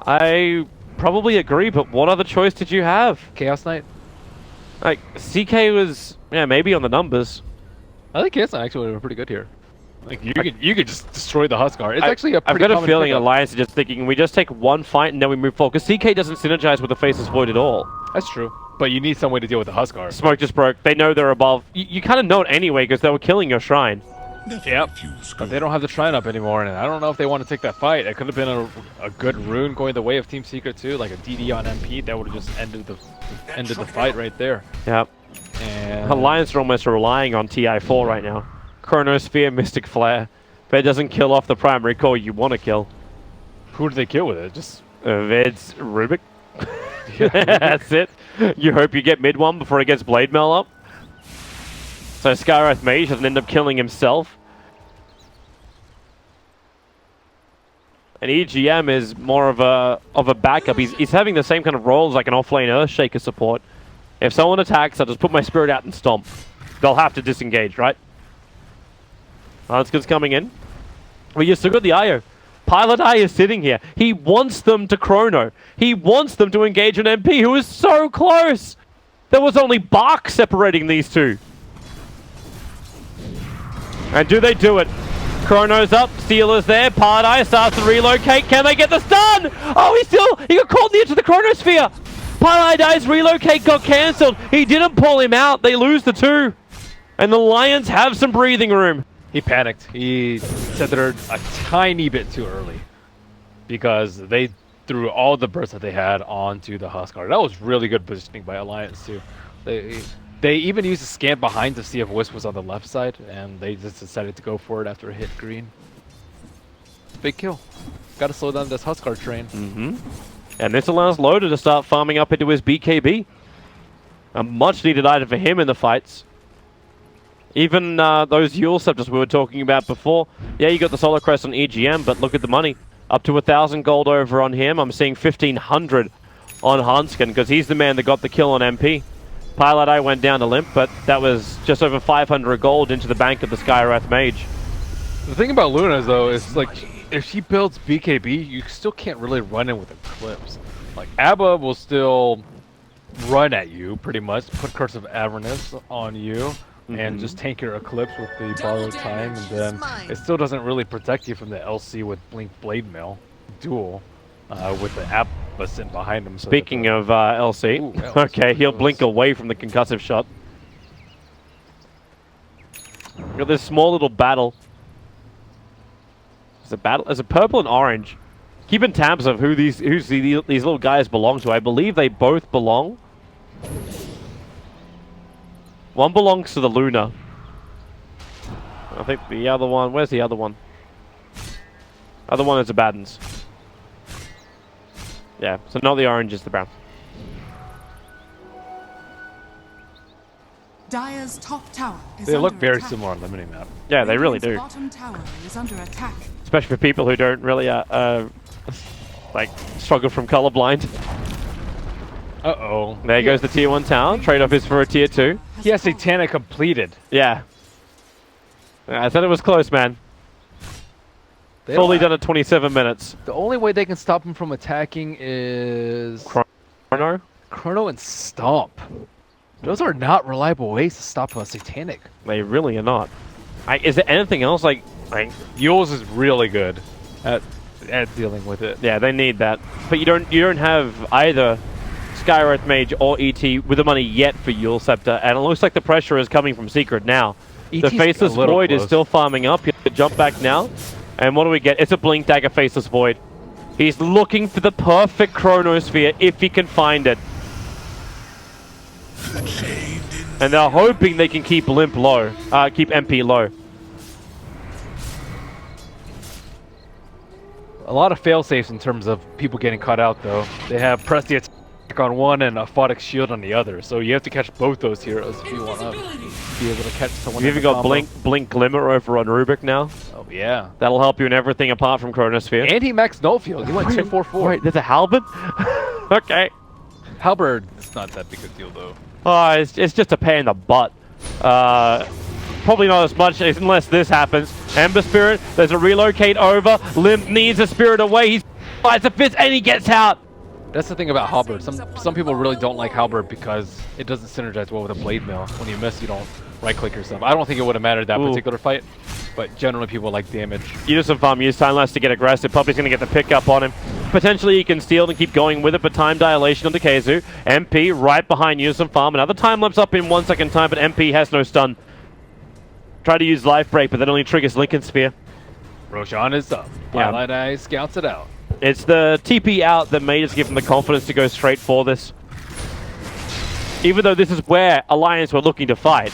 I probably agree, but what other choice did you have? Chaos Knight? Like, CK was, yeah, maybe on the numbers. I think Chaos Knight actually would have been pretty good here. Like, you could just destroy the Huskar. It's actually a pretty I've got a feeling pickup. Alliance is just thinking, we just take one fight and then we move forward. Because CK doesn't synergize with the Faceless Void at all. That's true. But you need some way to deal with the Huskar. Smoke just broke. They know they're above. You kind of know it anyway because they were killing your shrine. Yep. But they don't have the shrine up anymore, and I don't know if they want to take that fight. It could have been a good rune going the way of Team Secret too, like a DD on MP. That would have just ended the fight right there. Yep. And Alliance are almost relying on TI4 right now. Chronosphere, Mystic Flare. But it doesn't kill off the primary core you want to kill. who do they kill with it? Just It's Rubik. That's it. You hope you get mid one before he gets Blade Mail up. So Skywrath Mage doesn't end up killing himself. And EGM is more of a backup. He's having the same kind of role as like an offlane Earthshaker support. If someone attacks, I'll just put my Spirit out and stomp. They'll have to disengage, right? Anskin's coming in. But you still got the IO. Pilot Eye is sitting here. He wants them to chrono. He wants them to engage an MP who is so close. There was only bark separating these two. And do they do it? Chrono's up, Steeler's there, Pilot Eye starts to relocate. Can they get the stun? Oh, he got caught in the edge of the Chronosphere. Pilot Eye's relocate got cancelled. He didn't pull him out. They lose the two. And the Lions have some breathing room. He panicked. He said they're a tiny bit too early because they threw all the bursts that they had onto the Huskar. That was really good positioning by Alliance too. They even used a scan behind to see if Wisp was on the left side, and they just decided to go for it after it hit green. Big kill. Got to slow down this Huskar train. And this allows Loda to start farming up into his BKB. A much needed item for him in the fights. Even those Yule Scepters we were talking about before. Yeah, you got the Solar Crest on EGM, but look at the money. Up to 1,000 gold over on him. I'm seeing 1,500 on Hanskin, because he's the man that got the kill on MP. Pilot Eye went down to limp, but that was just over 500 gold into the bank of the Skywrath Mage. The thing about Luna, though, is like, if she builds BKB, you still can't really run in with Eclipse. Like, Abba will still run at you, pretty much, put Curse of Avernus on you, and just tank your Eclipse with the borrowed time, and then it still doesn't really protect you from the LC with Blink Blade Mail duel with the Abba sitting behind him. So Speaking of LC, Ooh, okay, he'll blink away from the concussive shot. Got this small little battle. There's a purple and orange. Keeping tabs of who these little guys belong to. I believe they both belong One belongs to the Luna. I think the other one... Where's the other one? Other one is the Baddens. Yeah, so not the orange, it's the brown. Dire's top tower is They look under very attack. similar on the minimap. Yeah, they really Radiant's do. bottom tower is under attack. Especially for people who don't really, like, struggle from colorblind. Uh-oh. There goes the tier 1 tower. Trade-off is for a tier 2. He has Satanic completed. Yeah. I said it was close, man. They Fully don't- done at 27 minutes. The only way they can stop him from attacking is Chrono? Chrono and Stomp. Those are not reliable ways to stop a Satanic. They really are not. Is there anything else like Yules is really good at dealing with it. yeah, they need that. But you don't have either Skywrath Mage or ET with the money yet for Yule Scepter, and it looks like the pressure is coming from Secret now. ET's The Faceless a little Void is close. still farming up. You have to jump back now. And what do we get? It's a Blink Dagger Faceless Void. He's looking for the perfect Chronosphere if he can find it. And they're hoping they can keep Limp low, keep MP low. A lot of fail-safes in terms of people getting caught out, though. They have Press the Attack on one and a Photic Shield on the other, so you have to catch both those heroes if you want to be able to catch someone. You've even got Blink Glimmer over on Rubik now. Oh, yeah. That'll help you in everything apart from Chronosphere. And he maxed Nullfield. He went 2-4-4. Wait, there's a Halberd? Okay. Halberd, it's not that big a deal, though. Oh, it's just a pain in the butt. Probably not as much unless this happens. Ember Spirit, there's a relocate over. Limp needs a Spirit away. He fights a fist and he gets out. That's the thing about Halberd. Some people really don't like Halberd because it doesn't synergize well with a Blade Mail. When you miss, you don't right-click yourself. I don't think it would have mattered that particular fight, but generally people like damage. You do some farm, use time lapse to get aggressive. Puppy's going to get the pickup on him. Potentially he can steal and keep going with it, but time dilation onto Keizu. MP right behind use some farm. Another time lapse up in 1 second time, but MP has no stun. Try to use Life Break, but that only triggers Lincoln Spear. Roshan is up. Twilight Eye scouts it out. It's the TP out that made us give him the confidence to go straight for this. Even though this is where Alliance were looking to fight.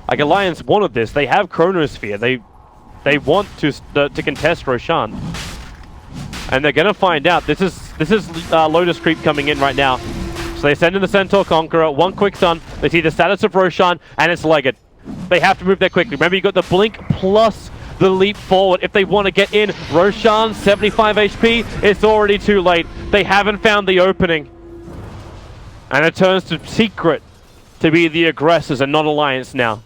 Like, Alliance wanted this. They have Chronosphere. They want to contest Roshan. And they're going to find out. This is Lotus Creep coming in right now. So they send in the Centaur Conqueror. One quick stun. They see the status of Roshan, and it's Legged. They have to move there quickly. Remember, you got the Blink plus the leap forward. If they want to get in, Roshan, 75 HP, it's already too late. They haven't found the opening. And it turns to Secret to be the aggressors and not Alliance now.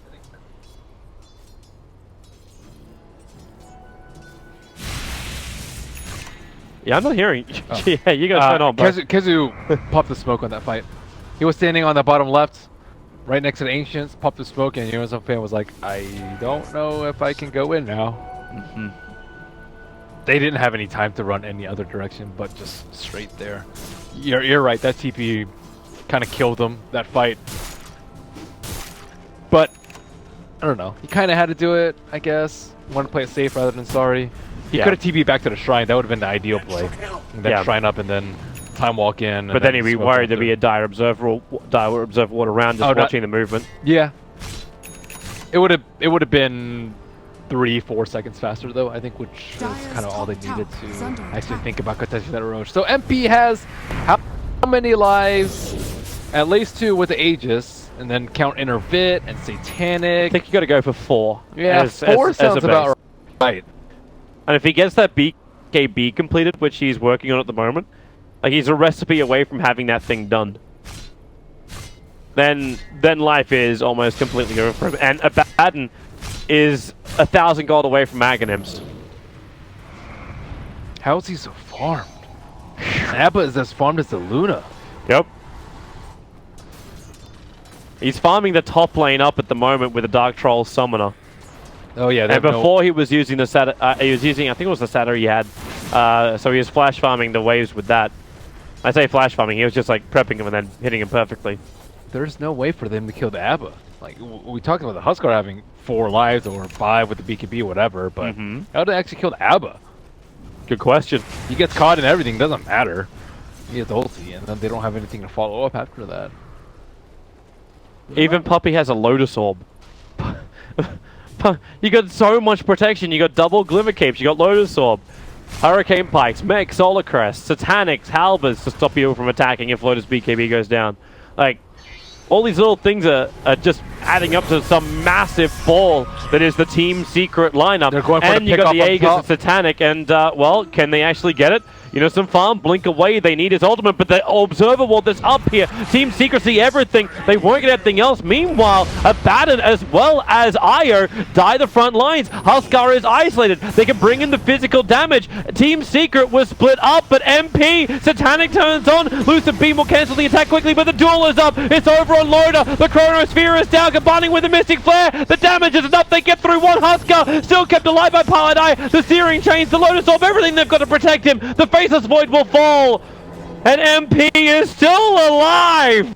Yeah, I'm not hearing. Oh. Yeah, you gotta turn on, bro. Kezu popped the smoke on that fight. He was standing on the bottom left, right next to the Ancients, popped the smoke, and Yona's fan was like, I don't know if I can go in now. They didn't have any time to run any other direction, but just straight there. You're right, that TP kind of killed them, that fight. But, I don't know. He kind of had to do it, I guess. Wanted to play it safe rather than sorry. He could have TP'd back to the shrine. That would have been the ideal play. And then shrine up and then time walk in. But then he'd be worried there'd be a dire observer ward around just watching the movement. Yeah. It would have been 3-4 seconds faster though, I think, which is kind of all they needed to actually think about contesting that Roche. So MP has how many lives? At least 2 with the Aegis, and then count Intervit and Satanic. I think you got to go for 4. Yeah, 4 sounds about right. And if he gets that BKB completed, which he's working on at the moment, like he's a recipe away from having that thing done. Then life is almost completely over for him. And Abaddon is 1,000 gold away from Aghanims. How is he so farmed? Abba is as farmed as the Luna. Yep. He's farming the top lane up at the moment with a Dark Troll Summoner. Oh yeah, and before he was using the Satyr, I think it was the Satyr he had. So he was flash farming the waves with that. I say flash farming, he was just like prepping him and then hitting him perfectly. There's no way for them to kill the Abba. Like, we talked about the Huskar having 4 lives or 5 with the BKB or whatever, but how did they actually kill the Abba? Good question. He gets caught in everything, doesn't matter. He has ulti, and then they don't have anything to follow up after that. Even Puppey has a Lotus Orb. You got so much protection. You got double Glimmer Capes. You got Lotus Orb. Hurricane Pikes, Mech, Solar Crest, Satanics, Halberds to stop you from attacking if Lotus BKB goes down. Like, all these little things are just adding up to some massive ball that is the team secret lineup. They're going for and the you got the pick-off on Aegis and top. Satanic, and well, can they actually get it? You know, some farm, blink away, they need his ultimate, but the Observer Wall that's up here, Team Secrecy, everything, they won't get anything else. Meanwhile, Abaddon as well as Io die the front lines. Huskar is isolated, they can bring in the physical damage. Team Secret was split up, but MP, Satanic turns on, Lucid Beam will cancel the attack quickly, but the duel is up, it's over on Loader, the Chronosphere is down, combining with the Mystic Flare, the damage is enough, they get through one. Huskar, still kept alive by Paladai, the Searing Chains, the Lotus Orb, everything they've got to protect him, the Faceless Void will fall, and MP is still alive!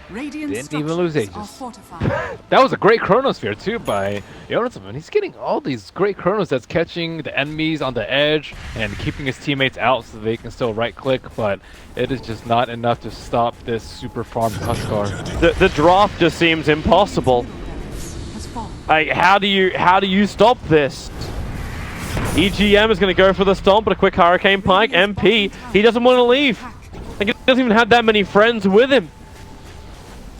Radiant Didn't even lose structures are Aegis. fortified. That was a great Chronosphere too by Jonas, and he's getting all these great Chronos that's catching the enemies on the edge and keeping his teammates out so they can still right click, but it is just not enough to stop this super farmed Huskar. The draft just seems impossible. Has fallen. Like, how do you stop this? EGM is going to go for the stomp, but a quick Hurricane Pike. MP, he doesn't want to leave. Like, he doesn't even have that many friends with him.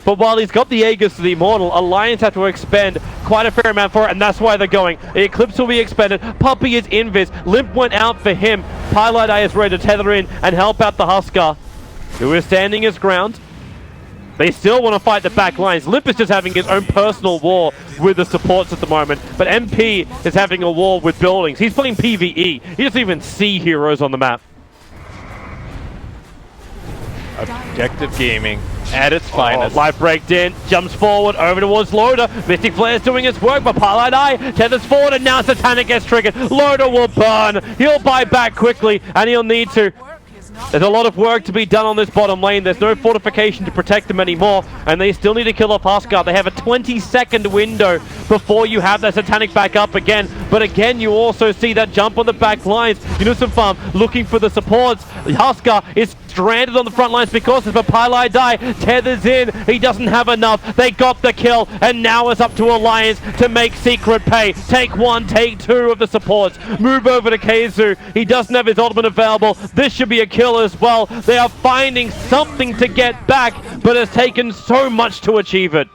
But while he's got the Aegis to the Immortal, Alliance have to expend quite a fair amount for it, and that's why they're going. The Eclipse will be expended. Puppey is invis. Limp went out for him. Pilot Eye is ready to tether in and help out the Huskar, who is standing his ground. They still want to fight the back lines. Limp is just having his own personal war with the supports at the moment, but MP is having a war with buildings. He's playing PvE. He doesn't even see heroes on the map. Objective gaming at its finest. Life breaked in, jumps forward, over towards Loader. Mystic Flare is doing its work, but Pilot Eye tethers forward, and now Satanic gets triggered. Loader will burn. He'll buy back quickly, and he'll need to. Work is not There's a lot of work to be done on this bottom lane. There's no fortification to protect them anymore, and they still need to kill off Huskar. They have a 20-second window before you have that Satanic back up again. But again, you also see that jump on the back lines. Innocent Farm looking for the supports. Huskar is stranded on the front lines because of a Pilot Die. Tethers in. He doesn't have enough. They got the kill, and now it's up to Alliance to make Secret pay. Take one, take two of the supports. Move over to Keizu. He doesn't have his ultimate available. This should be a kill as well. They are finding something to get back, but it's taken so much to achieve it.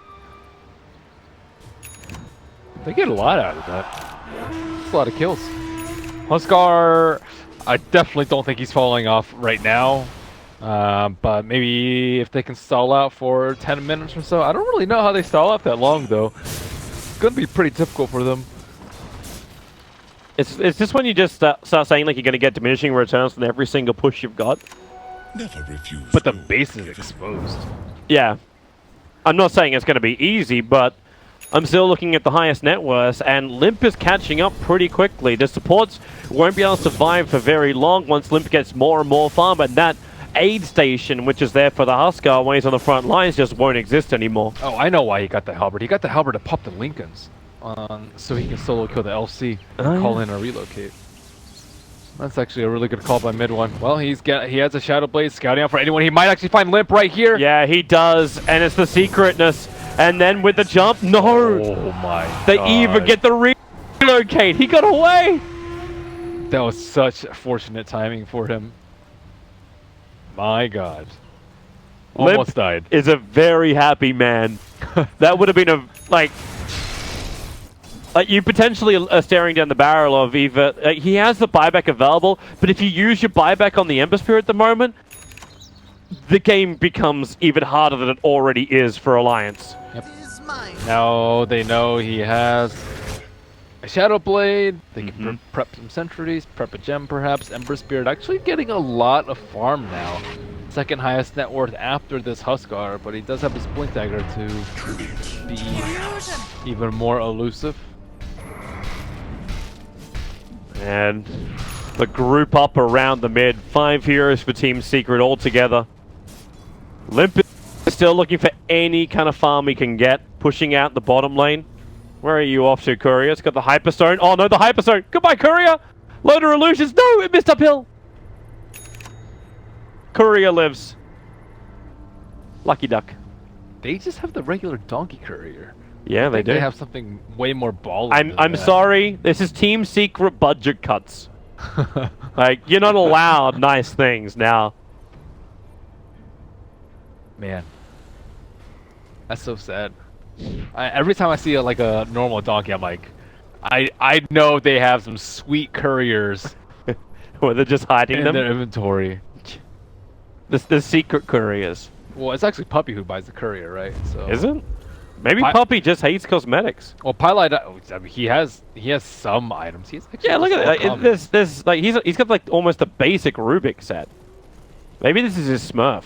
They get a lot out of that. It's a lot of kills. Huskar, I definitely don't think he's falling off right now. But maybe if they can stall out for 10 minutes or so. I don't really know how they stall out that long, though. It's going to be pretty difficult for them. It's just when you just start saying like you're going to get diminishing returns from every single push you've got. Never refuse. But the base is exposed. Yeah. I'm not saying it's going to be easy, but I'm still looking at the highest net worth, and Limp is catching up pretty quickly. The supports won't be able to survive for very long once Limp gets more and more farm, and that aid station, which is there for the Huskar when he's on the front lines, just won't exist anymore. Oh, I know why he got the Halberd. He got the Halberd to pop the Lincolns, so he can solo kill the LC and call in a relocate. That's actually a really good call by mid one. Well, he has a Shadow Blade scouting out for anyone. He might actually find Limp right here. Yeah, he does, and it's the secretness. And then with the jump, no! Oh my They God. even get the relocate. He got away! That was such fortunate timing for him. My God. Almost Limp died. is a very happy man. That would have been a, like you potentially are staring down the barrel of either, he has the buyback available, but if you use your buyback on the Ember Spear at the moment, the game becomes even harder than it already is for Alliance. Yep. Now they know he has a Shadow Blade. They can prep some sentries, prep a gem perhaps. Ember Spirit actually getting a lot of farm now. Second highest net worth after this Huskar, but he does have his Blink Dagger to be even more elusive. And the group up around the mid. 5 heroes for Team Secret all together. Limp is still looking for any kind of farm he can get, pushing out the bottom lane. Where are you off to, Courier? It's got the Hyperstone. Oh no, the Hyperstone! Goodbye, Courier! Loader Illusions! No, it missed uphill! Courier lives. Lucky duck. they just have the regular donkey courier. Yeah, they do. They have something way more baller. I'm sorry. This is Team Secret budget cuts. Like, you're not allowed nice things now. Man, that's so sad. Every time I see like a normal donkey, I'm like, I know they have some sweet couriers. Or they're just hiding in them? their inventory. The secret couriers. Well, it's actually Puppy who buys the courier, right? So Is it? Maybe Puppy just hates cosmetics. Well, Pylite, I mean, he has some items. He's actually Yeah, look at it. There's like he's got like almost a basic Rubik set. Maybe this is his Smurf.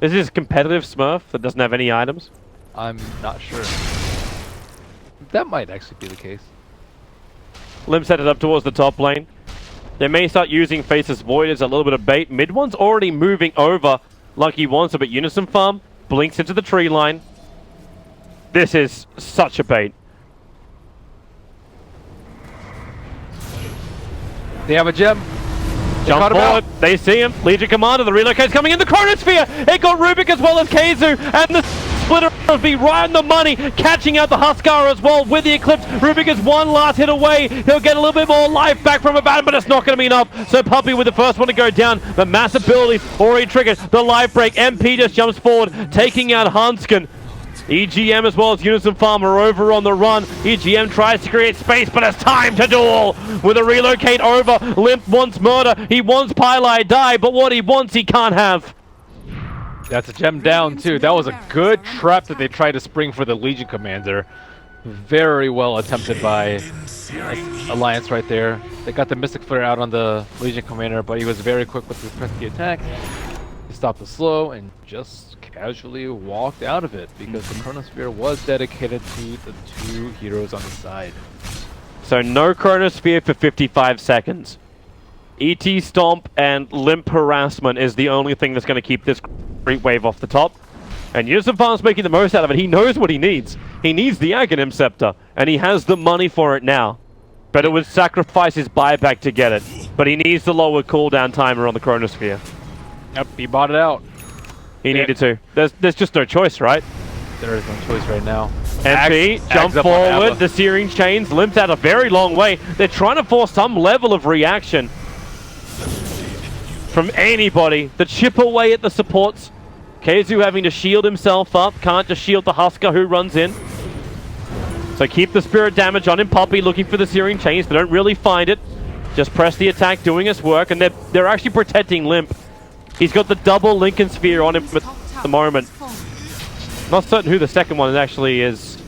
This is his competitive Smurf that doesn't have any items. I'm not sure. That might actually be the case. Limp set it up towards the top lane. They may start using Faceless Void as a little bit of bait. Mid one's already moving over like he wants to, but Unison Farm blinks into the tree line. This is such a bait. They have a gem. Jump forward. They see him. Legion Commander, the relocate's coming in. The Chronosphere. It got Rubik as well as Keizu. And the Splitter will be right on the money. Catching out the Huskar as well with the Eclipse. Rubik is one last hit away. He'll get a little bit more life back from Abaddon, but it's not going to be enough. So Puppy with the first one to go down. The mass ability already triggered. The life break. MP just jumps forward, taking out Hanskin. EGM as well as Unison Farm are over on the run. EGM tries to create space, but it's time to duel. With a relocate over, Limp wants murder. He wants Pylite die, but what he wants he can't have. That's a gem down too. That was a good trap that they tried to spring for the Legion Commander. Very well attempted by Alliance right there. They got the Mystic Flare out on the Legion Commander, but he was very quick with the attack. He stopped the slow and just casually walked out of it because the Chronosphere was dedicated to the two heroes on the side. So no Chronosphere for 55 seconds. ET Stomp and Limp Harassment is the only thing that's going to keep this Creep Wave off the top. And Unison Farm's making the most out of it. He knows what he needs. He needs the Aghanim Scepter, and he has the money for it now. But it would sacrifice his buyback to get it. But he needs the lower cooldown timer on the Chronosphere. Yep, he bought it out. He needed to. There's just no choice, right? There is no choice right now. MP, jump forward, the Searing Chains, Limp's out a very long way. They're trying to force some level of reaction from anybody. The chip away at the supports. Keizu having to shield himself up, can't just shield the Huskar who runs in. So keep the spirit damage on him. Poppy looking for the Searing Chains, they don't really find it. Just press the attack, doing its work, and they're actually protecting Limp. He's got the double Lincoln Sphere on him at the moment. Not certain who the second one actually is.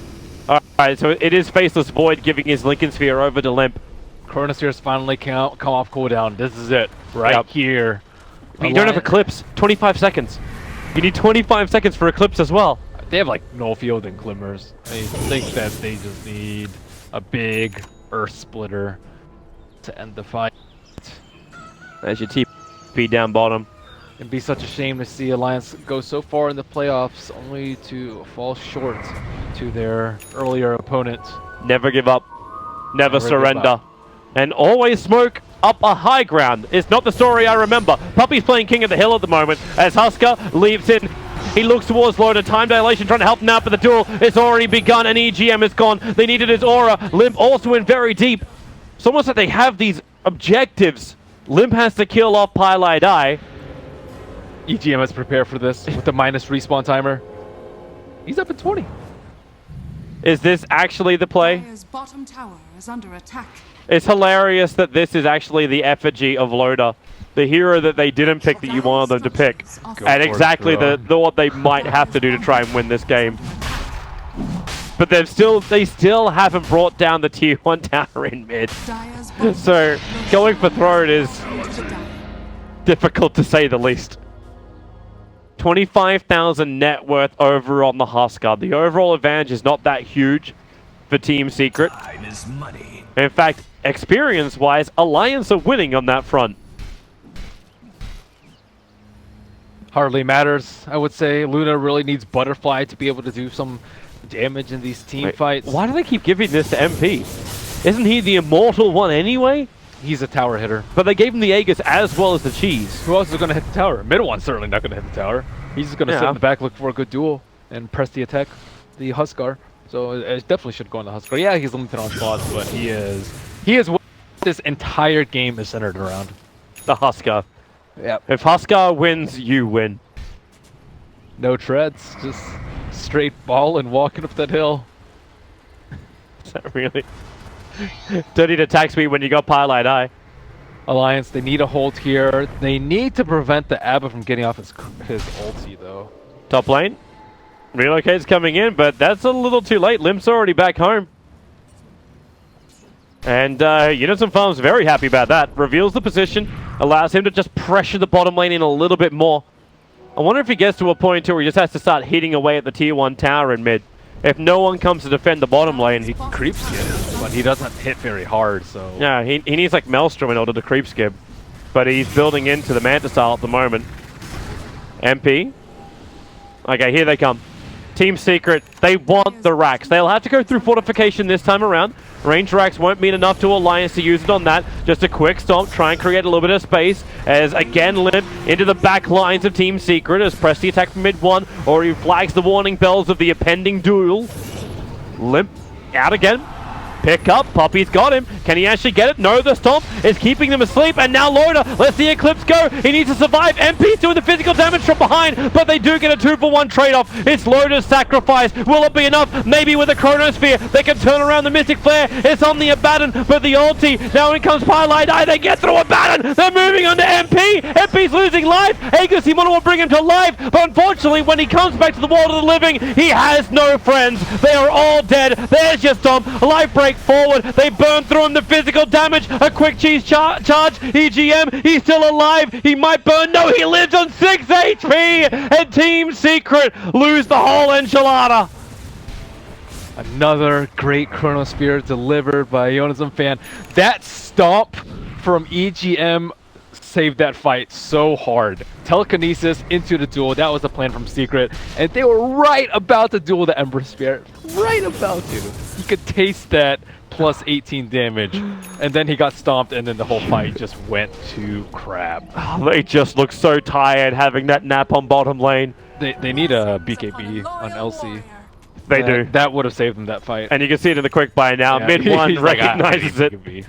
Alright, so it is Faceless Void giving his Lincoln Sphere over to Limp. Chronosphere's finally come off cooldown. This is it, right here. But you don't have Eclipse. 25 seconds. You need 25 seconds for Eclipse as well. They have like no field and Glimmers. I think that they just need a big Earth Splitter to end the fight. There's your TP down bottom. It'd be such a shame to see Alliance go so far in the playoffs only to fall short to their earlier opponent. Never give up. Never surrender. And always smoke up a high ground. It's not the story I remember. Puppy's playing King of the Hill at the moment as Huskar leaps in. He looks towards Loader. Time dilation trying to help him out, but the duel it's already begun and EGM is gone. They needed his aura. Limp also in very deep. It's almost like they have these objectives. Limp has to kill off Pylite Eye. EGM is prepared for this with the minus respawn timer. He's up at 20. Is this actually the play? Dire's bottom tower is under attack. It's hilarious that this is actually the effigy of Loader, the hero that they didn't pick that you wanted them to pick, and exactly the what they might have to do to try and win this game. But they still haven't brought down the tier 1 tower in mid. So going for Throne is difficult to say the least. 25,000 net worth over on the Huskar. The overall advantage is not that huge for Team Secret. In fact, experience-wise, Alliance are winning on that front. Hardly matters, I would say. Luna really needs Butterfly to be able to do some damage in these team fights. Why do they keep giving this to MP? Isn't he the immortal one anyway? He's a tower hitter. But they gave him the Aegis as well as the cheese. Who else is going to hit the tower? Middle one's certainly not going to hit the tower. He's just going to sit in the back looking for a good duel. and press the attack, the Huskar. So it definitely should go on the Huskar. Yeah, he's limited on slots, but he is what this entire game is centered around. The Huskar. Yep. If Huskar wins, you win. No treads, just straight ball and walking up that hill. Is that really? Don't need attack speed when you got Pilot Eye. Alliance, they need a hold here. They need to prevent the Abba from getting off his ulti, though. Top lane. Relocate's coming in, but that's a little too late. Limp's already back home. And Unison Farm's very happy about that. Reveals the position, allows him to just pressure the bottom lane in a little bit more. I wonder if he gets to a point where he just has to start hitting away at the tier 1 tower in mid. If no one comes to defend the bottom lane, He creep skip, but he doesn't hit very hard, so... Yeah, he needs like Maelstrom in order to creep skip. But he's building into the Manta style at the moment. MP. Okay, here they come. Team Secret, they want the racks. They'll have to go through fortification this time around. Range racks won't mean enough to Alliance to use it on that. Just a quick stomp, try and create a little bit of space. As again, Limp into the back lines of Team Secret as press the attack from mid 1, or he flags the warning bells of the impending duel. Limp out again. Pick up, Poppy's got him. Can he actually get it? No, the stomp is keeping them asleep, and now Loda lets the Eclipse go. He needs to survive. MP's doing the physical damage from behind, but they do get a 2-for-1 trade-off. It's Loda's sacrifice. Will it be enough? Maybe with a Chronosphere, they can turn around the Mystic Flare. It's on the Abaddon, but the ulti, now in comes Pilot Eye. They get through Abaddon. They're moving on to MP. MP's losing life. Aegis, he will bring him to life, but unfortunately, when he comes back to the world of the living, he has no friends. They are all dead. There's your stomp. Life break forward. They burn through him. The physical damage. A quick cheese charge. EGM. He's still alive. He might burn. No, he lives on 6 HP. And Team Secret lose the whole enchilada. Another great Chronosphere delivered by Ionism fan. That stomp from EGM saved that fight so hard. Telekinesis into the duel. That was the plan from Secret. And they were right about to duel the Ember Spirit. Right about to. You could taste that plus 18 damage. And then he got stomped, and then the whole fight just went to crap. They just look so tired having that nap on bottom lane. They need a BKB on LC. They do. That would have saved them that fight. And you can see it in the quick buy now. Yeah, Mid 1 he's like, recognizes it. BKB.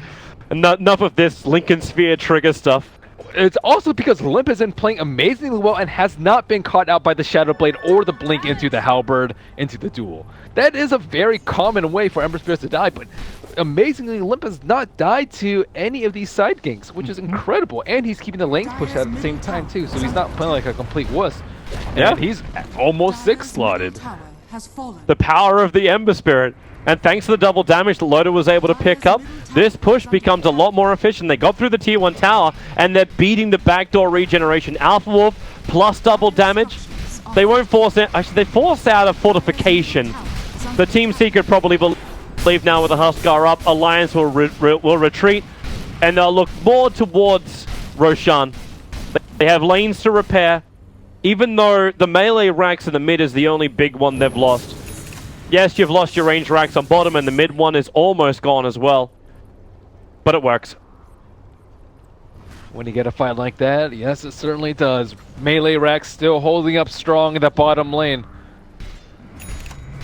Enough of this Lincoln Sphere trigger stuff. It's also because Limp has been playing amazingly well and has not been caught out by the Shadow Blade or the Blink into the Halberd into the duel. That is a very common way for Ember Spirits to die, but amazingly Limp has not died to any of these side ganks, which is incredible. And he's keeping the lanes pushed out at the same time too, so he's not playing like a complete wuss. Yeah, and he's almost 6 slotted. The power of the Ember Spirit. And thanks to the double damage that Loda was able to pick up, this push becomes a lot more efficient. They got through the tier 1 tower, and they're beating the backdoor regeneration. Alpha Wolf plus double damage. They won't force it. Actually, they force out a fortification. The Team Secret probably believe now with the Huskar up, Alliance will retreat, and they'll look more towards Roshan. They have lanes to repair, even though the melee racks in the mid is the only big one they've lost. Yes, you've lost your range racks on bottom, and the mid one is almost gone as well. But it works. When you get a fight like that, yes, it certainly does. Melee racks still holding up strong in the bottom lane.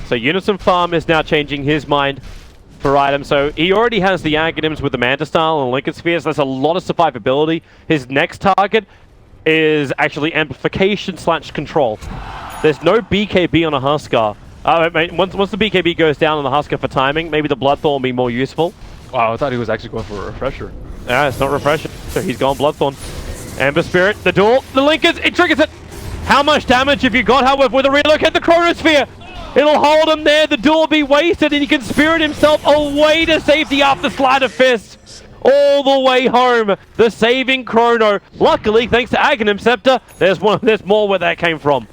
So Unison Farm is now changing his mind for items. So he already has the Aghanims with the Manta Style and Lincoln Spheres. There's a lot of survivability. His next target is actually Amplification / Control. There's no BKB on a Huskar. Once the BKB goes down on the Huskar for timing, maybe the Bloodthorn will be more useful. Wow, I thought he was actually going for a refresher. Yeah, it's not refresher, so he's gone Bloodthorn. Ember Spirit, the duel, the Linkers, it triggers it! How much damage have you got, however, with a relocate the Chronosphere? It'll hold him there, the duel will be wasted, and he can spirit himself away to safety after Sleight of Fist. All the way home, the saving Chrono. Luckily, thanks to Aghanim Scepter, there's more where that came from.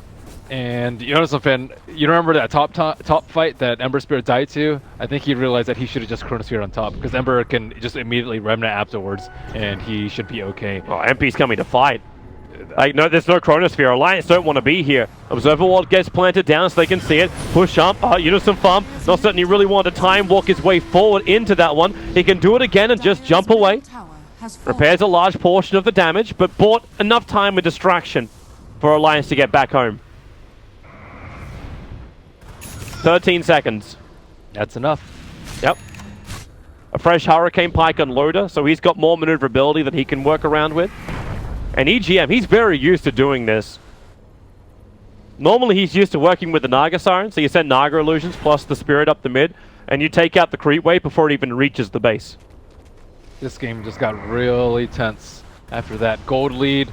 And Fan, you remember that top fight that Ember Spirit died to? I think he realized that he should have just Chronosphere on top, because Ember can just immediately Remnant afterwards, and he should be okay. Oh, MP's coming to fight. No, there's no Chronosphere. Alliance don't want to be here. Observer Ward gets planted down so they can see it. Push up. Unison Farm, not certain he really wanted to time walk his way forward into that one. He can do it again and just jump away. Repairs a large portion of the damage, but bought enough time with distraction for Alliance to get back home. 13 seconds. That's enough. Yep. A fresh Hurricane Pike on Loader, so he's got more maneuverability that he can work around with. And EGM, he's very used to doing this. Normally he's used to working with the Naga Siren, so you send Naga Illusions plus the Spirit up the mid, and you take out the creep wave before it even reaches the base. This game just got really tense after that. Gold lead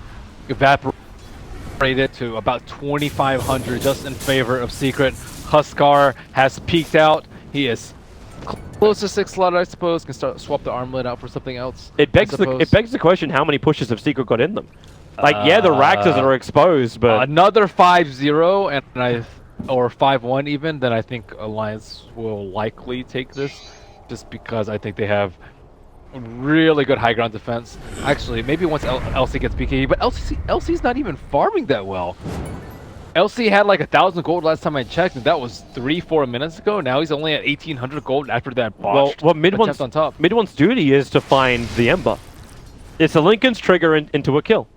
evaporated to about 2,500 just in favor of Secret. Huskar has peaked out. He is close to 6 slot, I suppose. Can start swap the armlet out for something else. It begs the question: how many pushes have Secret got in them? Like, yeah, the Raxes are exposed, but another 5-0 and or 5-1 even. Then I think Alliance will likely take this, just because I think they have really good high ground defense. Actually, maybe once LC gets BKB, but LC's not even farming that well. LC had like 1,000 gold last time I checked, and that was 3-4 minutes ago. Now he's only at 1,800 gold after that botched attempt on top. Mid-one's duty is to find the Ember. It's a Lincoln's trigger into a kill.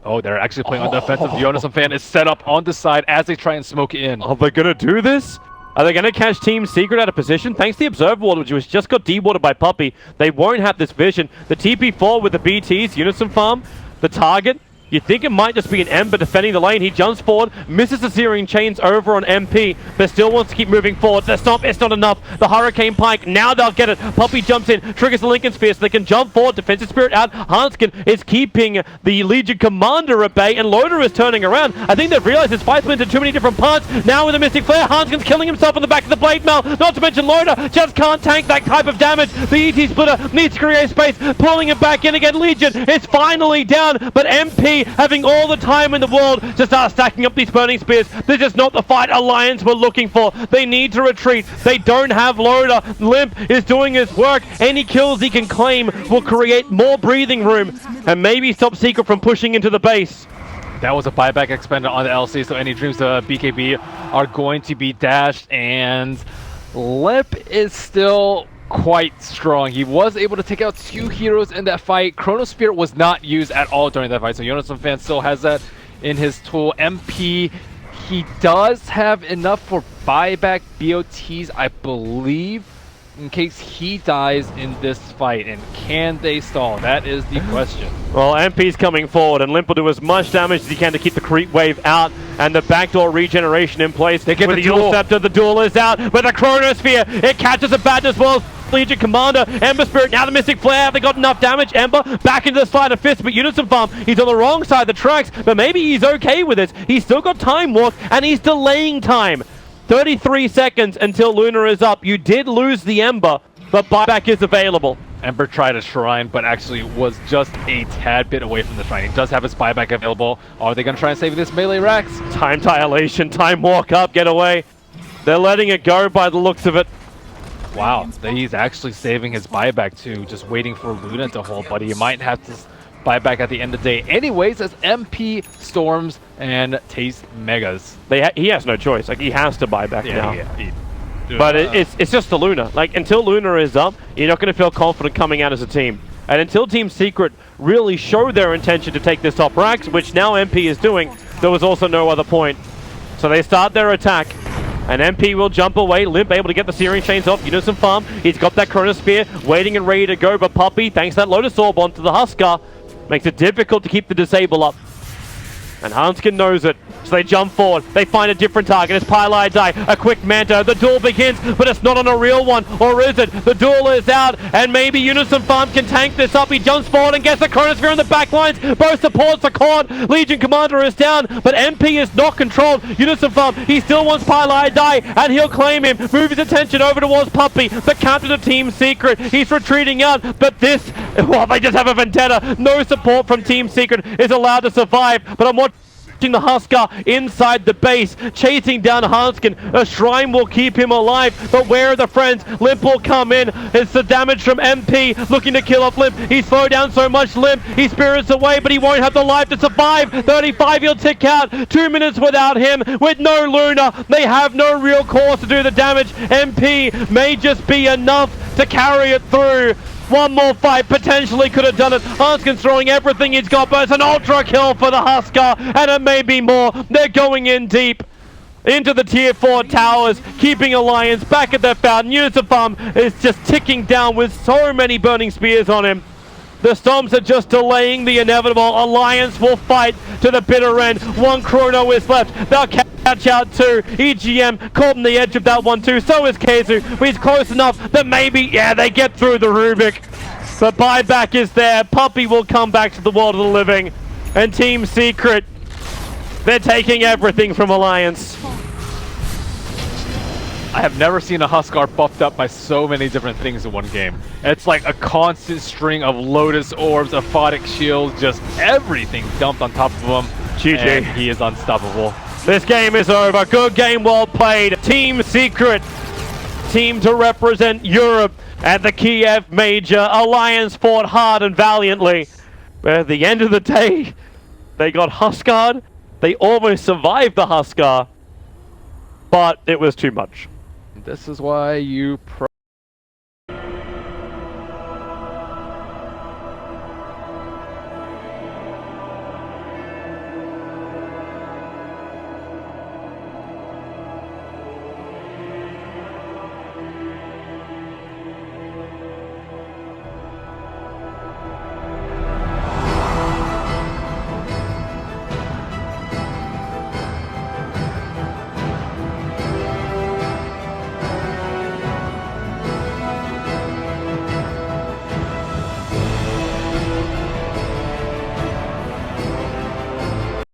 Oh, they're actually playing on the offensive. Jonas fan is set up on the side as they try and smoke it in. Are they going to do this? Are they going to catch Team Secret out of position? Thanks to the Observer Ward, which was just got dewatered by Puppey, they won't have this vision. The TP4 with the BTs, Unison Farm, the target. You think it might just be an Ember defending the lane. He jumps forward, misses the Searing Chains over on MP, but still wants to keep moving forward. The stomp, it's not enough. The Hurricane Pike, now they'll get it. Puppey jumps in, triggers the Lincoln Spear so they can jump forward. Defensive Spirit out. Hanskin is keeping the Legion Commander at bay, and Loader is turning around. I think they've realized this fight's split into too many different parts. Now with the Mystic Flare, Hanskin's killing himself on the back of the Blade Mail. Not to mention Loader just can't tank that type of damage. The ET Splitter needs to create space, pulling him back in again. Legion is finally down, but MP having all the time in the world to start stacking up these burning spears. This is not the fight Alliance were looking for. They need to retreat. They don't have Loader. Limp is doing his work. Any kills he can claim will create more breathing room and maybe stop Secret from pushing into the base. That was a buyback expended on the LC, so any dreams of BKB are going to be dashed, and Limp is still quite strong. He was able to take out 2 heroes in that fight. Chronosphere was not used at all during that fight, so Jonathan fan still has that in his tool. MP, he does have enough for buyback BOTs, I believe, in case he dies in this fight. And can they stall? That is the question. Well, MP's coming forward, and Limp will do as much damage as he can to keep the creep wave out, and the backdoor regeneration in place. They get with the dual scepter, the duel is out, with the Chronosphere, it catches a bat as well. Legion Commander, Ember Spirit, now the Mystic Flare. Have they got enough damage? Ember back into the Slide of Fist, but Unison Farm, he's on the wrong side of the tracks, but maybe he's okay with it. He's still got Time Walk, and he's delaying time. 33 seconds until Luna is up. You did lose the Ember, but buyback is available. Ember tried a shrine, but actually was just a tad bit away from the shrine. He does have his buyback available. Are they going to try and save this melee Rax? Time Dilation, Time Walk up, get away. They're letting it go by the looks of it. Wow, he's actually saving his buyback too, just waiting for Luna to hold, but he might have to buy back at the end of the day anyways, as MP storms and tastes megas. He has no choice. Like, he has to buy back now. Yeah, but it's just the Luna. Like, until Luna is up, you're not going to feel confident coming out as a team. And until Team Secret really show their intention to take this top Rax, which now MP is doing, there was also no other point. So they start their attack. And MP will jump away. Limp able to get the Searing Chains off. Unison Farm, he's got that Chronosphere waiting and ready to go. But Puppey, thanks to that Lotus Orb onto the Huskar, makes it difficult to keep the Disable up. And Hanskin knows it. So they jump forward. They find a different target. It's Pylai Die. A quick Manta. The duel begins, but it's not on a real one. Or is it? The duel is out, and maybe Unison Farm can tank this up. He jumps forward and gets the Chronosphere in the back lines. Both supports are caught. Legion Commander is down, but MP is not controlled. Unison Farm, he still wants Pylai Die, and he'll claim him. Move his attention over towards Puppey. The captain of Team Secret. He's retreating out, but this, well, they just have a vendetta. No support from Team Secret is allowed to survive, but I'm watching the Huskar inside the base, chasing down Hanskin. A shrine will keep him alive, but where are the friends? Limp will come in. It's the damage from MP, looking to kill off Limp. He's slowed down so much, Limp. He spirits away, but he won't have the life to survive. 35, he'll tick out. 2 minutes without him, with no Luna. They have no real cause to do the damage. MP may just be enough to carry it through. One more fight, potentially could have done it. Hanskin's throwing everything he's got, but it's an ultra kill for the Huskar, and it may be more. They're going in deep. into the tier 4 towers, keeping Alliance back at their fountain. Uniform is just ticking down with so many burning spears on him. The Storms are just delaying the inevitable. Alliance will fight to the bitter end. One chrono is left. They'll catch out two. EGM caught on the edge of that one too. So is Keizu. He's close enough that maybe, yeah, they get through the Rubik. The buyback is there. Puppey will come back to the world of the living. And Team Secret, they're taking everything from Alliance. I have never seen a Huskar buffed up by so many different things in one game. It's like a constant string of Lotus Orbs, Aphotic Shields, just everything dumped on top of him. GG. And he is unstoppable. This game is over. Good game, well played. Team Secret, team to represent Europe at the Kiev Major. Alliance fought hard and valiantly. But at the end of the day, they got Huskar'd. They almost survived the Huskar, but it was too much. This is why you